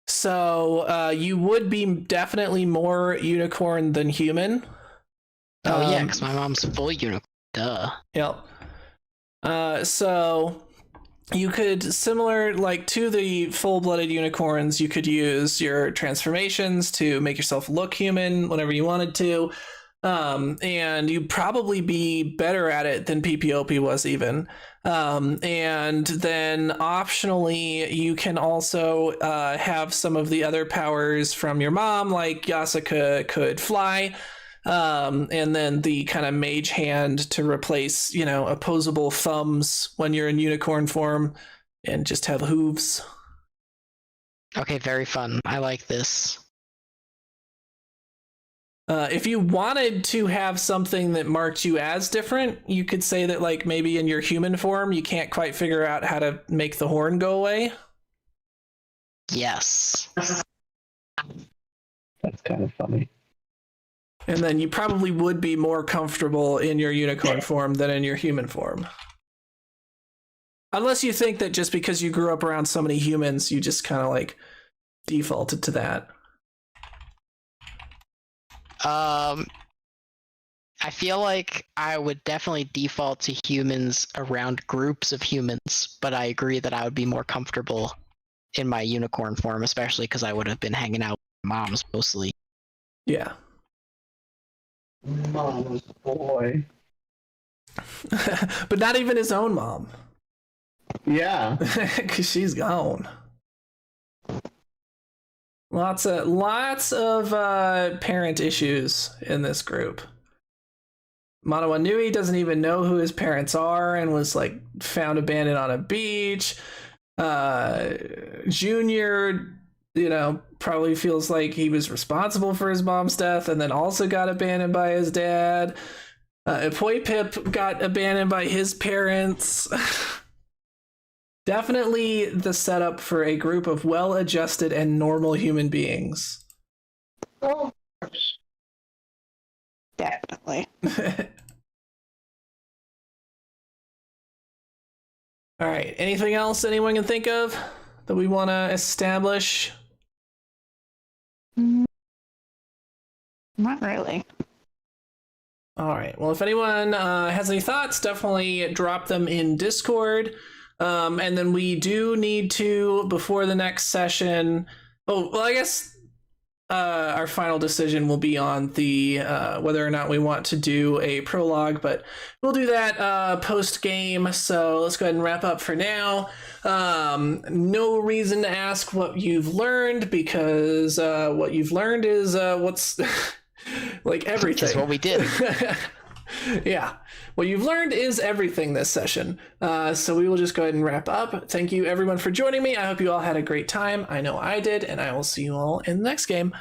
So you would be definitely more unicorn than human. Oh yeah, because my mom's full unicorn. Duh. Yep. So you could, similar like to the full-blooded unicorns, you could use your transformations to make yourself look human whenever you wanted to. And you'd probably be better at it than PPOP was even. And then optionally, you can also have some of the other powers from your mom, like Yasuka could fly. And then the kind of mage hand to replace, opposable thumbs when you're in unicorn form and just have hooves. Okay, very fun. I like this. If you wanted to have something that marked you as different, you could say that, like, maybe in your human form, you can't quite figure out how to make the horn go away. Yes. That's kind of funny. And then you probably would be more comfortable in your unicorn form than in your human form. Unless you think that just because you grew up around so many humans, you just kind of like defaulted to that. I feel like I would definitely default to humans around groups of humans, but I agree that I would be more comfortable in my unicorn form, especially because I would have been hanging out with moms mostly. Yeah. Mama's boy. But not even his own mom. Yeah. Because she's gone. Lots of parent issues in this group. Manawanui doesn't even know who his parents are and was like found abandoned on a beach. Junior, probably feels like he was responsible for his mom's death and then also got abandoned by his dad. Epoipip got abandoned by his parents. Definitely the setup for a group of well-adjusted and normal human beings. Oh, definitely. All right. Anything else anyone can think of? that we want to establish? Not really. All right. Well, if anyone has any thoughts, definitely drop them in Discord. And then we do need to, before the next session. Oh, well, I guess our final decision will be on the whether or not we want to do a prologue, but we'll do that post game. So let's go ahead and wrap up for now. No reason to ask what you've learned, because what you've learned is what's like everything. That's what we did. Yeah, what you've learned is everything this session. So we will just go ahead and wrap up. Thank you everyone for joining me. I hope you all had a great time. I know I did, and I will see you all in the next game.